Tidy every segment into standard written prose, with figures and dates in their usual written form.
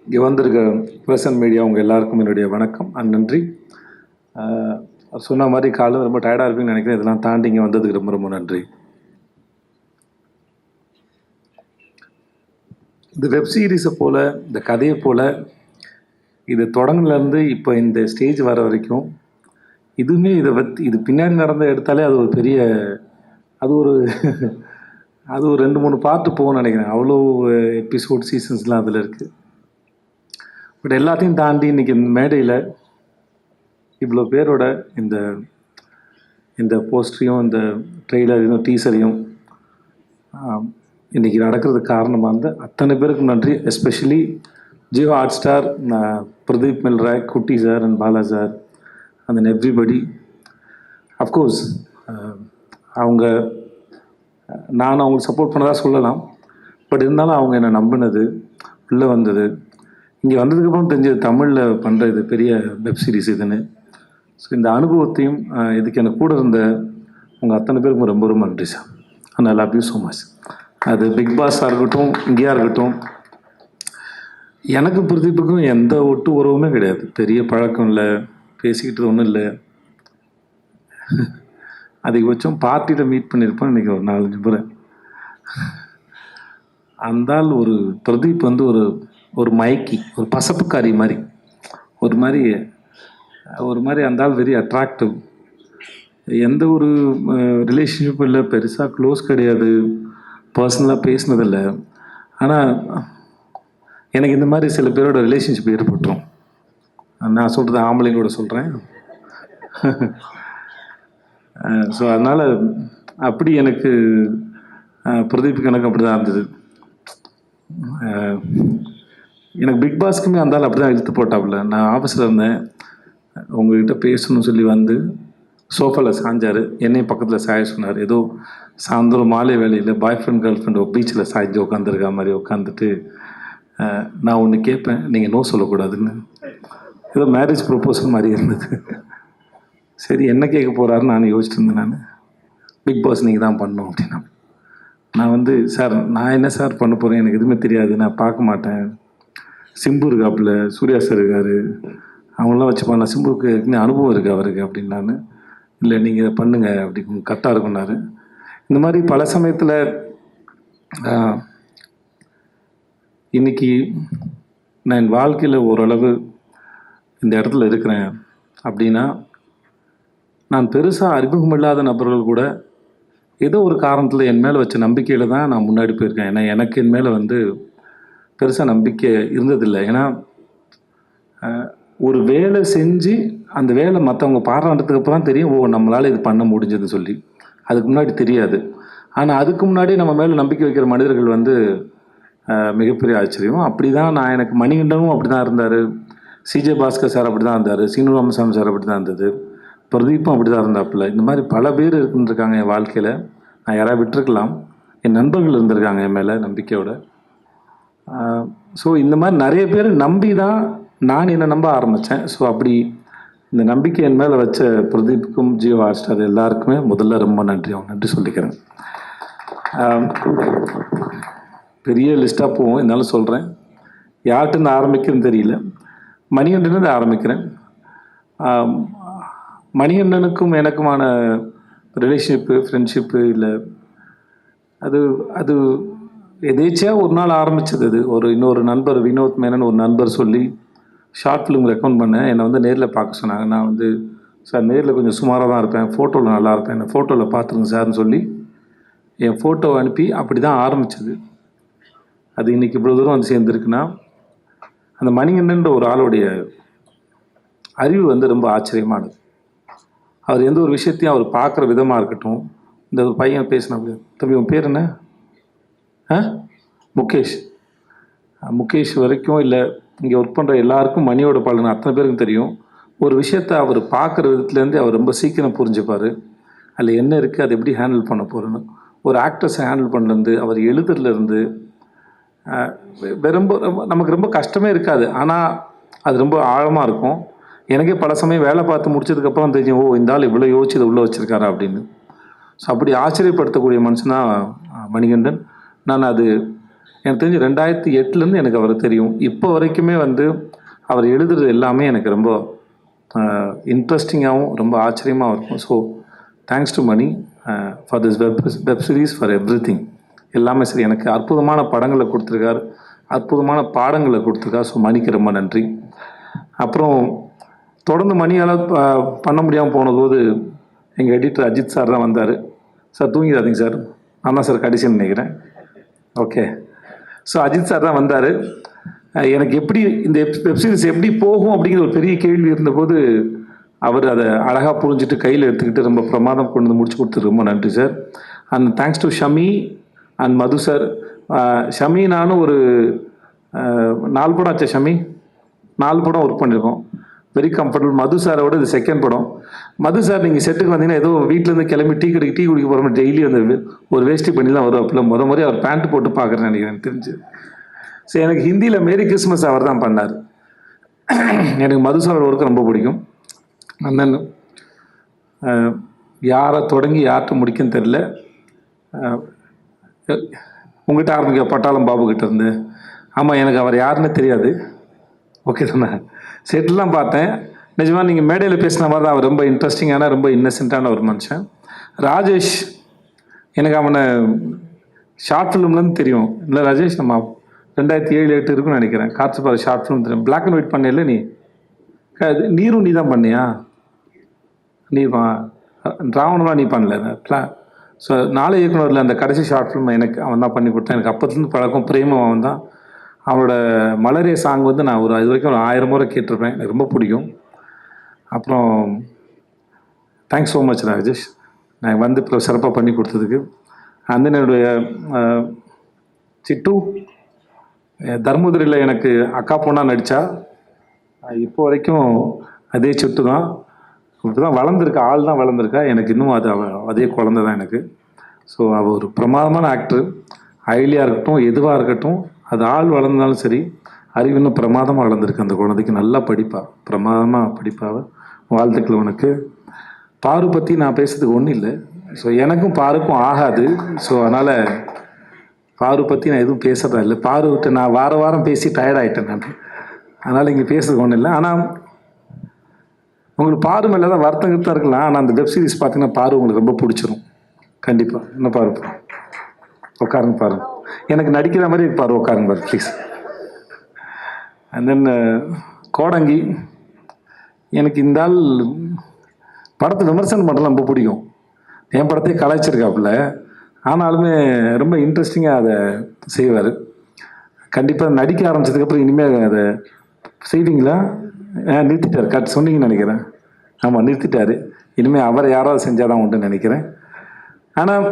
இங்கே வந்திருக்க present media உங்கள் எல்லாருக்கும் என்னுடைய வணக்கம் அண்ட் நன்றி. சொன்ன மாதிரி காலம் ரொம்ப டயர்டாக இருக்குன்னு நினைக்கிறேன். இதெல்லாம் தாண்டி இங்கே வந்ததுக்கு ரொம்ப ரொம்ப நன்றி. இந்த வெப் சீரிஸை போல், இந்த கதையை போல், இது தொடங்கிலேருந்து இப்போ இந்த ஸ்டேஜ் வர வரைக்கும் இதுவுமே இதை இது பின்னாடி நடந்த எடுத்தாலே அது ஒரு பெரிய அது ஒரு அது ஒரு 2-3 பார்ட்டு போகும்னு நினைக்கிறேன். அவ்வளோ எபிசோட் சீசன்ஸ்லாம் அதில் இருக்குது. பட் எல்லாத்தையும் தாண்டி இன்றைக்கி இந்த மேடையில் இவ்வளோ பேரோட இந்த இந்த போஸ்டரையும் இந்த ட்ரெய்லரையும் டீசரையும் இன்றைக்கி நடக்கிறதுக்கு காரணமாக இருந்த அத்தனை பேருக்கும் நன்றி. Especially Jio Hotstar, Pradeep Milroy, Kutty sir and Bala sir and everybody. Of course அவங்க நான் அவங்களுக்கு சப்போர்ட் பண்ணதாக சொல்லலாம். பட் இருந்தாலும் அவங்க என்னை நம்பினது, உள்ளே வந்தது, இங்கே வந்ததுக்கப்புறம் தெரிஞ்சது தமிழில் பண்ணுற இது பெரிய வெப் சீரிஸ் இதுன்னு. ஸோ இந்த அனுபவத்தையும் இதுக்கு எனக்கு கூட இருந்த உங்கள் அத்தனை பேருக்கும் ரொம்ப ரொம்ப நன்றி sir. And I love you so much. அது பிக் பாஸாக இருக்கட்டும், இங்கேயா இருக்கட்டும், எனக்கு பிரதீப்புக்கும் எந்த ஒட்டு உறவுமே கிடையாது. பெரிய பழக்கம் இல்லை, பேசிக்கிட்டது ஒன்றும் இல்லை. அதிகபட்சம் பார்ட்டியில் மீட் பண்ணியிருப்பேன் இன்றைக்கி ஒரு 4-5 முறை. அந்தால் ஒரு பிரதீப் வந்து ஒரு மயக்கி, ஒரு பசப்புக்காரி மாதிரி, ஒரு மாதிரி அந்தால் வெரி அட்ராக்டிவ். எந்த ஒரு ரிலேஷன்ஷிப்பும் இல்லை, பெருசாக க்ளோஸ் கிடையாது, பர்சனலாக பேசினதில்லை. ஆனால் எனக்கு இந்த மாதிரி சில பேரோட ரிலேஷன்ஷிப் ஏற்பட்டுரும். நான் சொல்கிறது ஆம்பளைங்களோட சொல்கிறேன். ஸோ அதனால் அப்படி எனக்கு பிரதீப்புக்கு எனக்கு அப்படி தான் இருந்தது. எனக்கு பிக் பாஸ்க்குமே அந்தாலும் அப்படி தான் இழுத்து போட்டாப்புல. நான் ஆஃபீஸில் இருந்தேன், உங்கள்கிட்ட பேசணும்னு சொல்லி வந்து சோஃபாவில் சாஞ்சார், என்னையும் பக்கத்தில் சாய சொன்னார். ஏதோ சாயந்தரம் மாலை வேலையில் பாய் ஃப்ரெண்ட் கேர்ள் ஃப்ரெண்ட் பீச்சில் சாய்ஞ்சி உட்காந்துருக்கா மாதிரி உட்காந்துட்டு, நான் ஒன்று கேட்பேன், நீங்கள் நோ சொல்லக்கூடாதுன்னு. ஏதோ மேரேஜ் ப்ரொப்போசல் மாதிரி இருந்தது. சரி என்ன கேட்க போகிறாருன்னு நான் யோசிச்சுட்டு இருந்தேன். நான் பிக் பாஸ் நீங்கள் தான் பண்ணணும் அப்படின்னா, நான் வந்து சார் நான் என்ன சார் பண்ண போகிறேன், எனக்கு எதுவுமே தெரியாது, நான் பார்க்க மாட்டேன். சிம்பு இருக்காப்புல, சூர்யா சார் இருக்கார், அவங்களாம் வச்சு பண்ணலாம், சிம்புக்கு அனுபவம் இருக்குது அவருக்கு அப்படின்னு. இல்லை நீங்கள் இதை பண்ணுங்கள் அப்படி கரெக்டாக இருக்குன்னாரு. இந்த மாதிரி பல சமயத்தில் இன்றைக்கி நான் என் வாழ்க்கையில் ஓரளவு இந்த இடத்துல இருக்கிறேன் அப்படின்னா, நான் பெருசாக அறிமுகமில்லாத நபர்கள் கூட ஏதோ ஒரு காரணத்தில் என் மேலே வச்ச நம்பிக்கையில் தான் நான் முன்னாடி போயிருக்கேன். ஏன்னா எனக்கு என் மேலே வந்து பெருசாக நம்பிக்கை இருந்ததில்லை. ஏன்னா ஒரு வேலை செஞ்சு அந்த வேலை மற்றவங்க பாராட்டுறதுக்கு அப்புறம் தெரியும், ஓ நம்மளால் இது பண்ண முடிஞ்சதுன்னு சொல்லி. அதுக்கு முன்னாடி தெரியாது. ஆனால் அதுக்கு முன்னாடி நம்ம மேலே நம்பிக்கை வைக்கிற மனிதர்கள் வந்து மிகப்பெரிய ஆச்சரியம். அப்படி தான் நான் எனக்கு மணிகண்டனும் அப்படி தான் இருந்தார், சிஜே பாஸ்கர் சார் அப்படி தான் இருந்தார், சீனு ராமசாமி சார் அப்படி தான் இருந்தது, பிரதீப்பும் அப்படி தான் இருந்தாப்புல. இந்த மாதிரி பல பேர் இருந்துருக்காங்க என் வாழ்க்கையில். நான் யாராவது விட்டுருக்கலாம், என் நண்பர்கள் இருந்திருக்காங்க என் மேலே நம்பிக்கையோட. ஸோ இந்த மாதிரி நிறைய பேர் நம்பி தான் நான் என்னை நம்ப ஆரம்பித்தேன். ஸோ அப்படி இந்த நம்பிக்கை என் மேலே வச்ச பிரதீப்புக்கும் ஜியோ ஹாட் ஸ்டார் எல்லாருக்குமே முதல்ல ரொம்ப நன்றி சொல்லிக்கிறேன். பெரிய லிஸ்ட்டாக போவோம், இருந்தாலும் சொல்கிறேன். யார்கிட்ட ஆரம்பிக்கிறேன்னு தெரியல. மணிகண்டன்லேருந்து ஆரம்பிக்கிறேன். மணிகண்டனுக்கும் எனக்குமான ரிலேஷன்ஷிப்பு, ஃப்ரெண்ட்ஷிப்பு இல்லை, அது எதேச்சியாக ஒரு நாள் ஆரம்பித்தது. அது இன்னொரு நண்பர் வினோத் மேனன் ஒரு நண்பர் சொல்லி ஷார்ட் ஃபிலிம் ரெக்கமெண்ட் பண்ணேன். என்னை வந்து நேரில் பார்க்க சொன்னாங்க. நான் வந்து சார் நேரில் கொஞ்சம் சுமாராக தான் இருப்பேன், ஃபோட்டோவில் நல்லா இருப்பேன், என்னை ஃபோட்டோவில் பார்த்துருங்க சார்னு சொல்லி என் ஃபோட்டோவை அனுப்பி அப்படி தான் ஆரம்பித்தது. அது இன்றைக்கி இவ்வளோ தூரம் வந்து சேர்ந்துருக்குன்னா அந்த மணிகண்டன்ற ஒரு ஆளுடைய அறிவு வந்து ரொம்ப ஆச்சரியமானது. அவர் எந்த ஒரு விஷயத்தையும் அவர் பார்க்குற விதமாக இருக்கட்டும். இந்த ஒரு பையன் பேசினா, தம்பி உன் பேர் என்ன? முகேஷ் வரைக்கும் இல்லை, இங்கே ஒர்க் பண்ணுற எல்லாருக்கும் மணியோட பலன் அத்தனை பேருக்கும் தெரியும். ஒரு விஷயத்தை அவர் பார்க்குற விதத்துலேருந்து அவர் ரொம்ப சீக்கிரம் புரிஞ்சுப்பார். அதில் என்ன இருக்குது, அதை எப்படி ஹேண்டில் பண்ண போகிறேன்னு. ஒரு ஆக்டர்ஸை ஹேண்டில் பண்ணுறது, அவர் எழுதுறதுலேருந்து ரொம்ப நமக்கு ரொம்ப கஷ்டமே இருக்காது. ஆனால் அது ரொம்ப ஆழமாக இருக்கும். எனக்கே பல சமயம் வேலை பார்த்து முடிச்சதுக்கப்புறம் தெரியும், ஓ இந்த ஆள் இவ்வளோ யோசிச்சு இதை உள்ளே வச்சுருக்காரா அப்படின்னு. ஸோ அப்படி ஆச்சரியப்படுத்தக்கூடிய மனுஷனாக மணிகண்டன். நான் அது எனக்கு தெரிஞ்சு 2008 எனக்கு அவரை தெரியும். இப்போ வரைக்குமே வந்து அவர் எழுதுறது எல்லாமே எனக்கு ரொம்ப இன்ட்ரெஸ்டிங்காகவும் ரொம்ப ஆச்சரியமாகவும் இருக்கும். So thanks to Mani for this web series for everything. எல்லாமே சரி, எனக்கு அற்புதமான படங்களை கொடுத்துருக்கார், அற்புதமான பாடங்களை கொடுத்துருக்கார். ஸோ மணிக்கு ரொம்ப நன்றி. அப்புறம் தொடர்ந்து மணியால் பண்ண முடியாமல் போனபோது எங்கள் எடிட்டர் அஜித் சார் தான் வந்தார். சார் தூங்கிடாதீங்க சார், நான் தான் சார் கடைசின்னு நினைக்கிறேன். ஓகே, ஸோ அஜித் சார் தான் வந்தார். எனக்கு எப்படி இந்த வெப்சீரிஸ் எப்படி போகும் அப்படிங்கிற ஒரு பெரிய கேள்வி இருந்தபோது அவர் அதை அழகாக புரிஞ்சுட்டு கையில் எடுத்துக்கிட்டு ரொம்ப பிரமாதம் கொண்டு வந்து முடிச்சு கொடுத்து ரொம்ப நன்றி sir. And thanks to Shami and Madhu sir. Shami நானும் ஒரு 4 படம் ஆச்சு. ஷமி 4 படம் ஒர்க் பண்ணியிருக்கோம். Very comfortable. மது சாரோட இது செகண்ட் படம். மது சார் நீங்கள் செட்டுக்கு வந்தீங்கன்னா ஏதோ வீட்டிலேருந்து கிளம்பி டீ குடிக்க போகிற மாதிரி டெய்லி அந்த ஒரு வேஷ்டி பண்ணி தான் வரும். அப்போ முறை அவர் பேண்ட் போட்டு பார்க்குறேன்னு நினைக்கிறேன் தெரிஞ்சு. ஸோ எனக்கு ஹிந்தியில் மேரி கிறிஸ்மஸ் அவர் தான் பண்ணார். எனக்கு மது சாரோட ஒர்க்கு ரொம்ப பிடிக்கும். அண்ட் தென் யாரை தொடங்கி யார்கிட்ட முடிக்குன்னு தெரில. உங்கள்கிட்ட ஆரம்பிக்க பட்டாளம் பாபு கிட்ட இருந்து. ஆமாம், எனக்கு அவர் யாருன்னு தெரியாது. ஓகே தானே, செட்டெலாம் பார்த்தேன். நிஜமாக நீங்கள் மேடையில் பேசின மாதிரி தான் அவர் ரொம்ப இன்ட்ரெஸ்டிங்கான ரொம்ப இன்னசென்ட்டான ஒரு மனுஷன். ராஜேஷ், எனக்கு அவனை ஷார்ட் ஃபிலிம்லேருந்து தெரியும். இல்லை ராஜேஷ், நம்ம 2007-08 இருக்குன்னு நினைக்கிறேன். காற்றுப்பாறை ஷார்ட் ஃபிலிம் தெரியும். பிளாக் அண்ட் ஒயிட் பண்ணல நீ? நீரும் நீ தான் பண்ணியா? நீவா ராவணமாக நீ பண்ணல. ஸோ நாளை இயக்குனரில் அந்த கடைசி ஷார்ட் ஃபிலிம் எனக்கு அவன் தான் பண்ணி கொடுத்தான். எனக்கு அப்போத்துலேருந்து பழக்கம். பிரேமம் அவன் தான். அவனோட மலரே சாங் வந்து நான் இது வரைக்கும் ஒரு 1000 முறை கேட்டிருப்பேன். எனக்கு ரொம்ப பிடிக்கும். அப்புறம் தேங்க்ஸ் ஸோ மச் ராஜேஷ், நான் வந்து இப்போ சிறப்பாக பண்ணி கொடுத்ததுக்கு. அந்த என்னுடைய சிட்டு தர்மபுரியில் எனக்கு அக்கா பொண்ணாக நடித்தா. இப்போ வரைக்கும் அதே சிட்டு தான். இப்போ தான் வளர்ந்துருக்கா, ஆள் தான் வளர்ந்துருக்கா. எனக்கு இன்னும் அது அதே குழந்தை தான் எனக்கு. ஸோ அவள் ஒரு பிரமாதமான ஆக்டர். ஐலியாக இருக்கட்டும், எதுவாக இருக்கட்டும், அது ஆள் வளர்ந்தாலும் சரி, அறிவு இன்னும் பிரமாதமாக வளர்ந்துருக்கு அந்த குழந்தைக்கு. நல்லா படிப்பா, பிரமாதமாக படிப்பாவை. வாழ்த்துக்கள் உனக்கு. பாரு பற்றி நான் பேசுறதுக்கு ஒன்றும் இல்லை. ஸோ எனக்கும் பாருக்கும் ஆகாது. ஸோ அதனால் பாரு பற்றி நான் எதுவும் பேசுகிறதா இல்லை. பாரு விட்டு நான் வாரம் பேசி டயர்டாயிட்டேன் நான். அதனால் இங்கே பேசுறதுக்கு ஒன்றும் இல்லை. ஆனால் உங்களுக்கு பாரு மேலே தான் வருத்தம் தான் இருக்கலாம். ஆனால் அந்த வெப் சீரிஸ் பார்த்தீங்கன்னா பாரு உங்களுக்கு ரொம்ப பிடிச்சிரும் கண்டிப்பாக. இன்னும் பாரு, உட்காருங்க பாருங்க. எனக்கு நடிக்கிற மாதிரி பாரு, உட்காருங்க பாரு ப்ளீஸ். அண்ட் தென் கோடங்கி, எனக்கு இந்த ஆள் படத்தை விமர்சனம் பண்ணுறது ரொம்ப பிடிக்கும். என் படத்தையே கலாய்ச்சிருக்காப்புல, ஆனாலுமே ரொம்ப இன்ட்ரெஸ்டிங்காக அதை செய்வார். கண்டிப்பாக நடிக்க ஆரம்பித்ததுக்கப்புறம் இனிமேல் அதை செய்வீங்களா? நிறுத்திட்டார், சொன்னீங்கன்னு நினைக்கிறேன். ஆமாம், நிறுத்திட்டார். இனிமேல் அவரை யாராவது செஞ்சால் தான் உண்டுன்னு நினைக்கிறேன். ஆனால்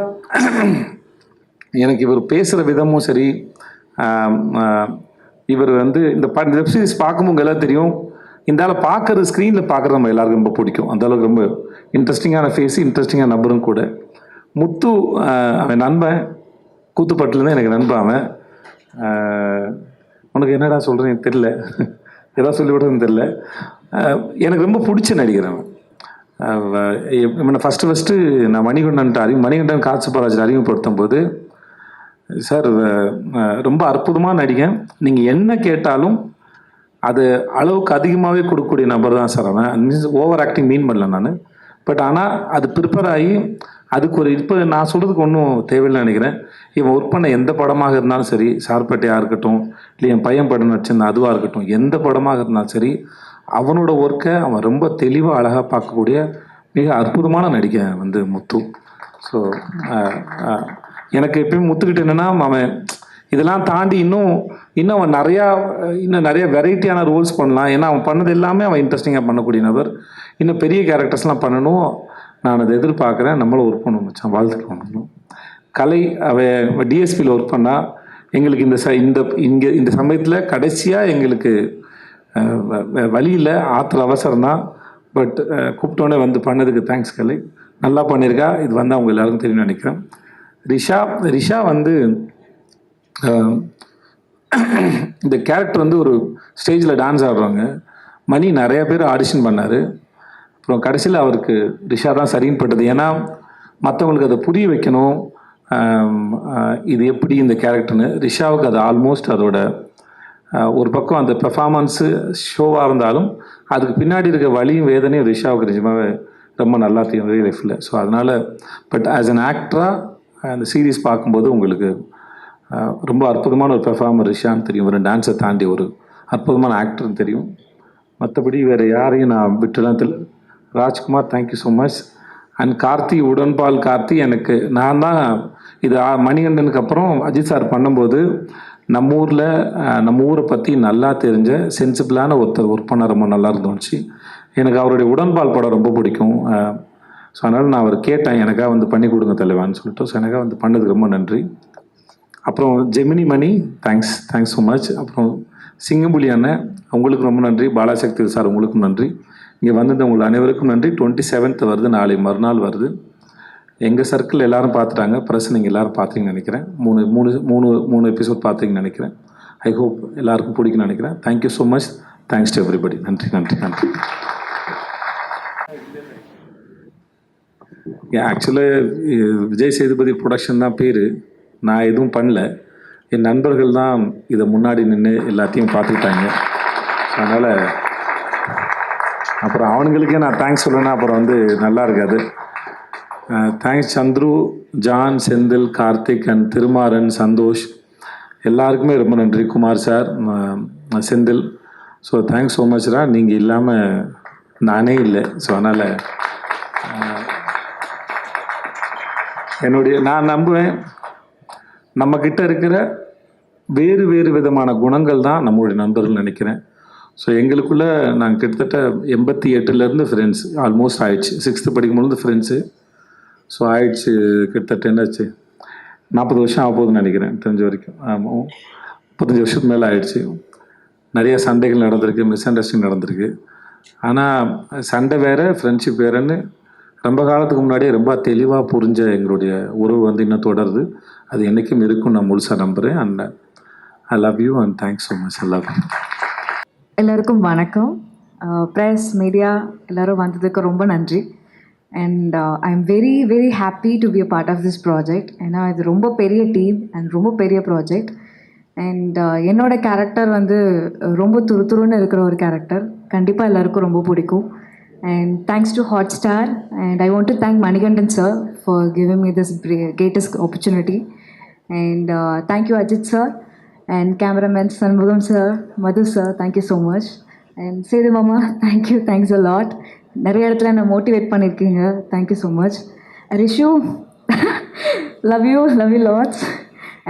எனக்கு இவர் பேசுகிற விதமும் சரி, இவர் வந்து இந்த வெப் சீரிஸ் பார்க்கும்போது எல்லாம் தெரியும். இந்த ஆளை பார்க்குறது, ஸ்க்ரீனில் பார்க்குறது நம்ம எல்லாருக்கும் ரொம்ப பிடிக்கும். அந்தளவுக்கு ரொம்ப இன்ட்ரெஸ்டிங்கான ஃபேஸு, இன்ட்ரெஸ்டிங்கான நபரும் கூட. முத்து அவன் நண்பன், கூத்துப்பட்டுலேருந்து எனக்கு நண்பன் அவன். உனக்கு என்னடா சொல்கிறேன்னு தெரில, எதாவது சொல்லிவிடுறதுன்னு தெரில. எனக்கு ரொம்ப பிடிச்ச நடிகர் அவன். ஃபஸ்ட்டு நான் மணிகண்டன் காட்சிப்பராஜன் அறிமுகப்படுத்தும் போது, சார் ரொம்ப அற்புதமாக நடிகன், நீங்கள் என்ன கேட்டாலும் அது அளவுக்கு அதிகமாகவே கொடுக்கக்கூடிய நபர் தான் சார் அவன். ஓவர் ஆக்டிங் மீன் பண்ணல நான். பட் ஆனால் அது ப்ரிப்பேர் ஆகி அதுக்கு ஒரு இப்போ நான் சொல்கிறதுக்கு ஒன்றும் தேவையில்லை நினைக்கிறேன். இவன் ஒர்க் பண்ண எந்த படமாக இருந்தாலும் சரி, சார்பேட்டையாக இருக்கட்டும், இல்லை என் பையன் படம் நடிச்சிருந்த அதுவாக இருக்கட்டும், எந்த படமாக இருந்தாலும் சரி, அவனோட ஒர்க்கை அவன் ரொம்ப தெளிவாக அழகாக பார்க்கக்கூடிய மிக அற்புதமான நடிகன் வந்து முத்து. ஸோ எனக்கு எப்பயும் முத்துக்கிட்ட என்னென்னா, அவன் இதெல்லாம் தாண்டி இன்னும் அவன் நிறைய வெரைட்டியான ரோல்ஸ் பண்ணலாம். ஏன்னா அவன் பண்ணது எல்லாமே அவன் இன்ட்ரெஸ்டிங்காக பண்ணக்கூடிய நபர். இன்னும் பெரிய கேரக்டர்ஸ்லாம் பண்ணணும், நான் அதை எதிர்பார்க்குறேன். நம்மளும் ஒர்க் பண்ண வச்சான். வாழ்த்துக்கள் பண்ணணும். கலை அவன் டிஎஸ்பியில் ஒர்க் பண்ணால் எங்களுக்கு இந்த சமயத்தில் கடைசியாக எங்களுக்கு வழியில் ஆற்றுல அவசரம் தான். பட் கூப்பிட்டோன்னே வந்து பண்ணதுக்கு தேங்க்ஸ் கலை. நல்லா பண்ணியிருக்கா. இது வந்து அவங்க எல்லாருக்கும் தெரியும்னு நினைக்கிறேன். ரிஷா வந்து இந்த கேரக்டர் வந்து ஒரு ஸ்டேஜில் டான்ஸ் ஆடுறாங்க. மணி நிறைய பேர் ஆடிஷன் பண்ணார். அப்புறம் கடைசியில் அவருக்கு ரிஷா தான் சரின்னு பட்டது. ஏன்னா மற்றவங்களுக்கு அதை புரிய வைக்கணும், இது எப்படி இந்த கேரக்டர்னு ரிஷாவுக்கு அது ஆல்மோஸ்ட் அதோட ஒரு பக்கம் அந்த பெர்ஃபார்மன்ஸு ஷோவாக இருந்தாலும் அதுக்கு பின்னாடி இருக்க வலியும் வேதனையும் ரிஷாவுக்கு நிஜமாகவே ரொம்ப நல்லா தெரியும் ரியல் லைஃப்பில். ஸோ அதனால் பட் ஆஸ் அன் ஆக்டராக அந்த சீரீஸ் பார்க்கும்போது உங்களுக்கு ரொம்ப அற்புதமான ஒரு பெர்ஃபார்மர் ரிஷான்னு தெரியும், ஒரு டான்ஸை தாண்டி ஒரு அற்புதமான ஆக்டர்னு தெரியும். மற்றபடி வேறு யாரையும் நான் விட்டுலாம் Rajkumar thank you so much. And Karthi, உடன்பால் கார்த்தி, எனக்கு நான் தான் இது மணிகண்டனுக்கு அப்புறம் அஜித் சார் பண்ணும்போது நம்ம ஊரை பற்றி நல்லா தெரிஞ்ச சென்சிபிளான ஒருத்தர் ஒர்க் பண்ண ரொம்ப நல்லா இருந்துச்சு. எனக்கு அவருடைய உடன்பால் படம் ரொம்ப பிடிக்கும். ஸோ அதனால் நான் அவர் கேட்டேன், எனக்காக வந்து பண்ணி கொடுங்க தலைவான்னு சொல்லிட்டு. ஸோ எனக்காக வந்து பண்ணதுக்கு ரொம்ப நன்றி. அப்புறம் ஜெமினி மணி தேங்க்ஸ் ஸோ மச். அப்புறம் சிங்கம்புலி அண்ணன் உங்களுக்கு ரொம்ப நன்றி. பாலாசக்தி சார் உங்களுக்கும் நன்றி. இங்கே வந்தது உங்கள் அனைவருக்கும் நன்றி. 27th வருது, நாளை மறுநாள் வருது. எங்கள் சர்க்கிள் எல்லோரும் பார்த்துட்டாங்க, ப்ரெஸ் நீங்கள் எல்லோரும் பார்த்தீங்கன்னு நினைக்கிறேன். மூணு எபிசோட் பார்த்தீங்கன்னு நினைக்கிறேன். ஐ ஹோப் எல்லாருக்கும் பிடிக்கும்னு நினைக்கிறேன். Thank you so much. Thanks to everybody. நன்றி நன்றி நன்றி. ஆக்சுவலாக விஜய் சேதுபதி ப்ரொடக்ஷன் தான் பேர். நான் எதுவும் பண்ணல, என் நண்பர்கள் தான் இதை முன்னாடி நின்று எல்லாத்தையும் பார்த்துக்கிட்டாங்க. அதனால் அப்புறம் அவனுங்களுக்கே நான் தேங்க்ஸ் சொல்லணுன்னா அப்புறம் வந்து நல்லா இருக்காது. Thanks Chandru, John, Senthil, Karthik and Thirumaran, Santhosh எல்லாருக்குமே ரொம்ப நன்றி. Kumar sir, Senthil. So thanks so மச்ரா. நீங்கள் இல்லாமல் நானே இல்லை. ஸோ அதனால் நான் நம்புவேன் நம்மக்கிட்ட இருக்கிற வேறு வேறு விதமான குணங்கள் தான் நம்மளுடைய நண்பர்கள் நினைக்கிறேன். ஸோ எங்களுக்குள்ளே நாங்கள் கிட்டத்தட்ட 88லேருந்து ஃப்ரெண்ட்ஸ் ஆல்மோஸ்ட் ஆயிடுச்சு. 6th படிக்கும்போது ஃப்ரெண்ட்ஸு. ஸோ ஆயிடுச்சு கிட்டத்தட்ட என்னாச்சு 40 வருஷம் ஆக போகுதுன்னு நினைக்கிறேன் தெரிஞ்ச வரைக்கும். ஆமாம், 35 வருஷத்துக்கு மேலே ஆயிடுச்சு. நிறைய சண்டைகள் நடந்திருக்கு, மிஸ் அண்டர்ஸ்டாண்டிங் நடந்திருக்கு. ஆனால் சண்டை வேறு, ஃப்ரெண்ட்ஷிப் வேறுன்னு ரொம்ப காலத்துக்கு முன்னாடியே ரொம்ப தெளிவாக புரிஞ்ச எங்களுடைய உறவு வந்து இன்னும் தொடருது. அது என்றைக்கும் இருக்கும், நான் முழுசாக நம்புகிறேன். And I love you and thanks so much. I love you. எல்லாருக்கும் வணக்கம். ப்ரெஸ், மீடியா எல்லோரும் வந்ததுக்கு ரொம்ப நன்றி. And I am very very happy to be a part of this project. ஏன்னா இது ரொம்ப பெரிய டீம் அண்ட் ரொம்ப பெரிய ப்ராஜெக்ட். அண்ட் என்னோட கேரக்டர் வந்து ரொம்ப துருதுருன்னு இருக்கிற ஒரு கேரக்டர். கண்டிப்பாக எல்லாருக்கும் ரொம்ப பிடிக்கும். And thanks to Hotstar, and I want to thank Manigandan sir for giving me this greatest opportunity. And thank you Ajit sir, and cameraman Sanmugam sir, Madhu sir, thank you so much. And Sedu mama, thanks a lot. நிறைய இடத்துல என்ன motivate பண்ணியிருக்கீங்க, thank you so much. Rishu, love you lots.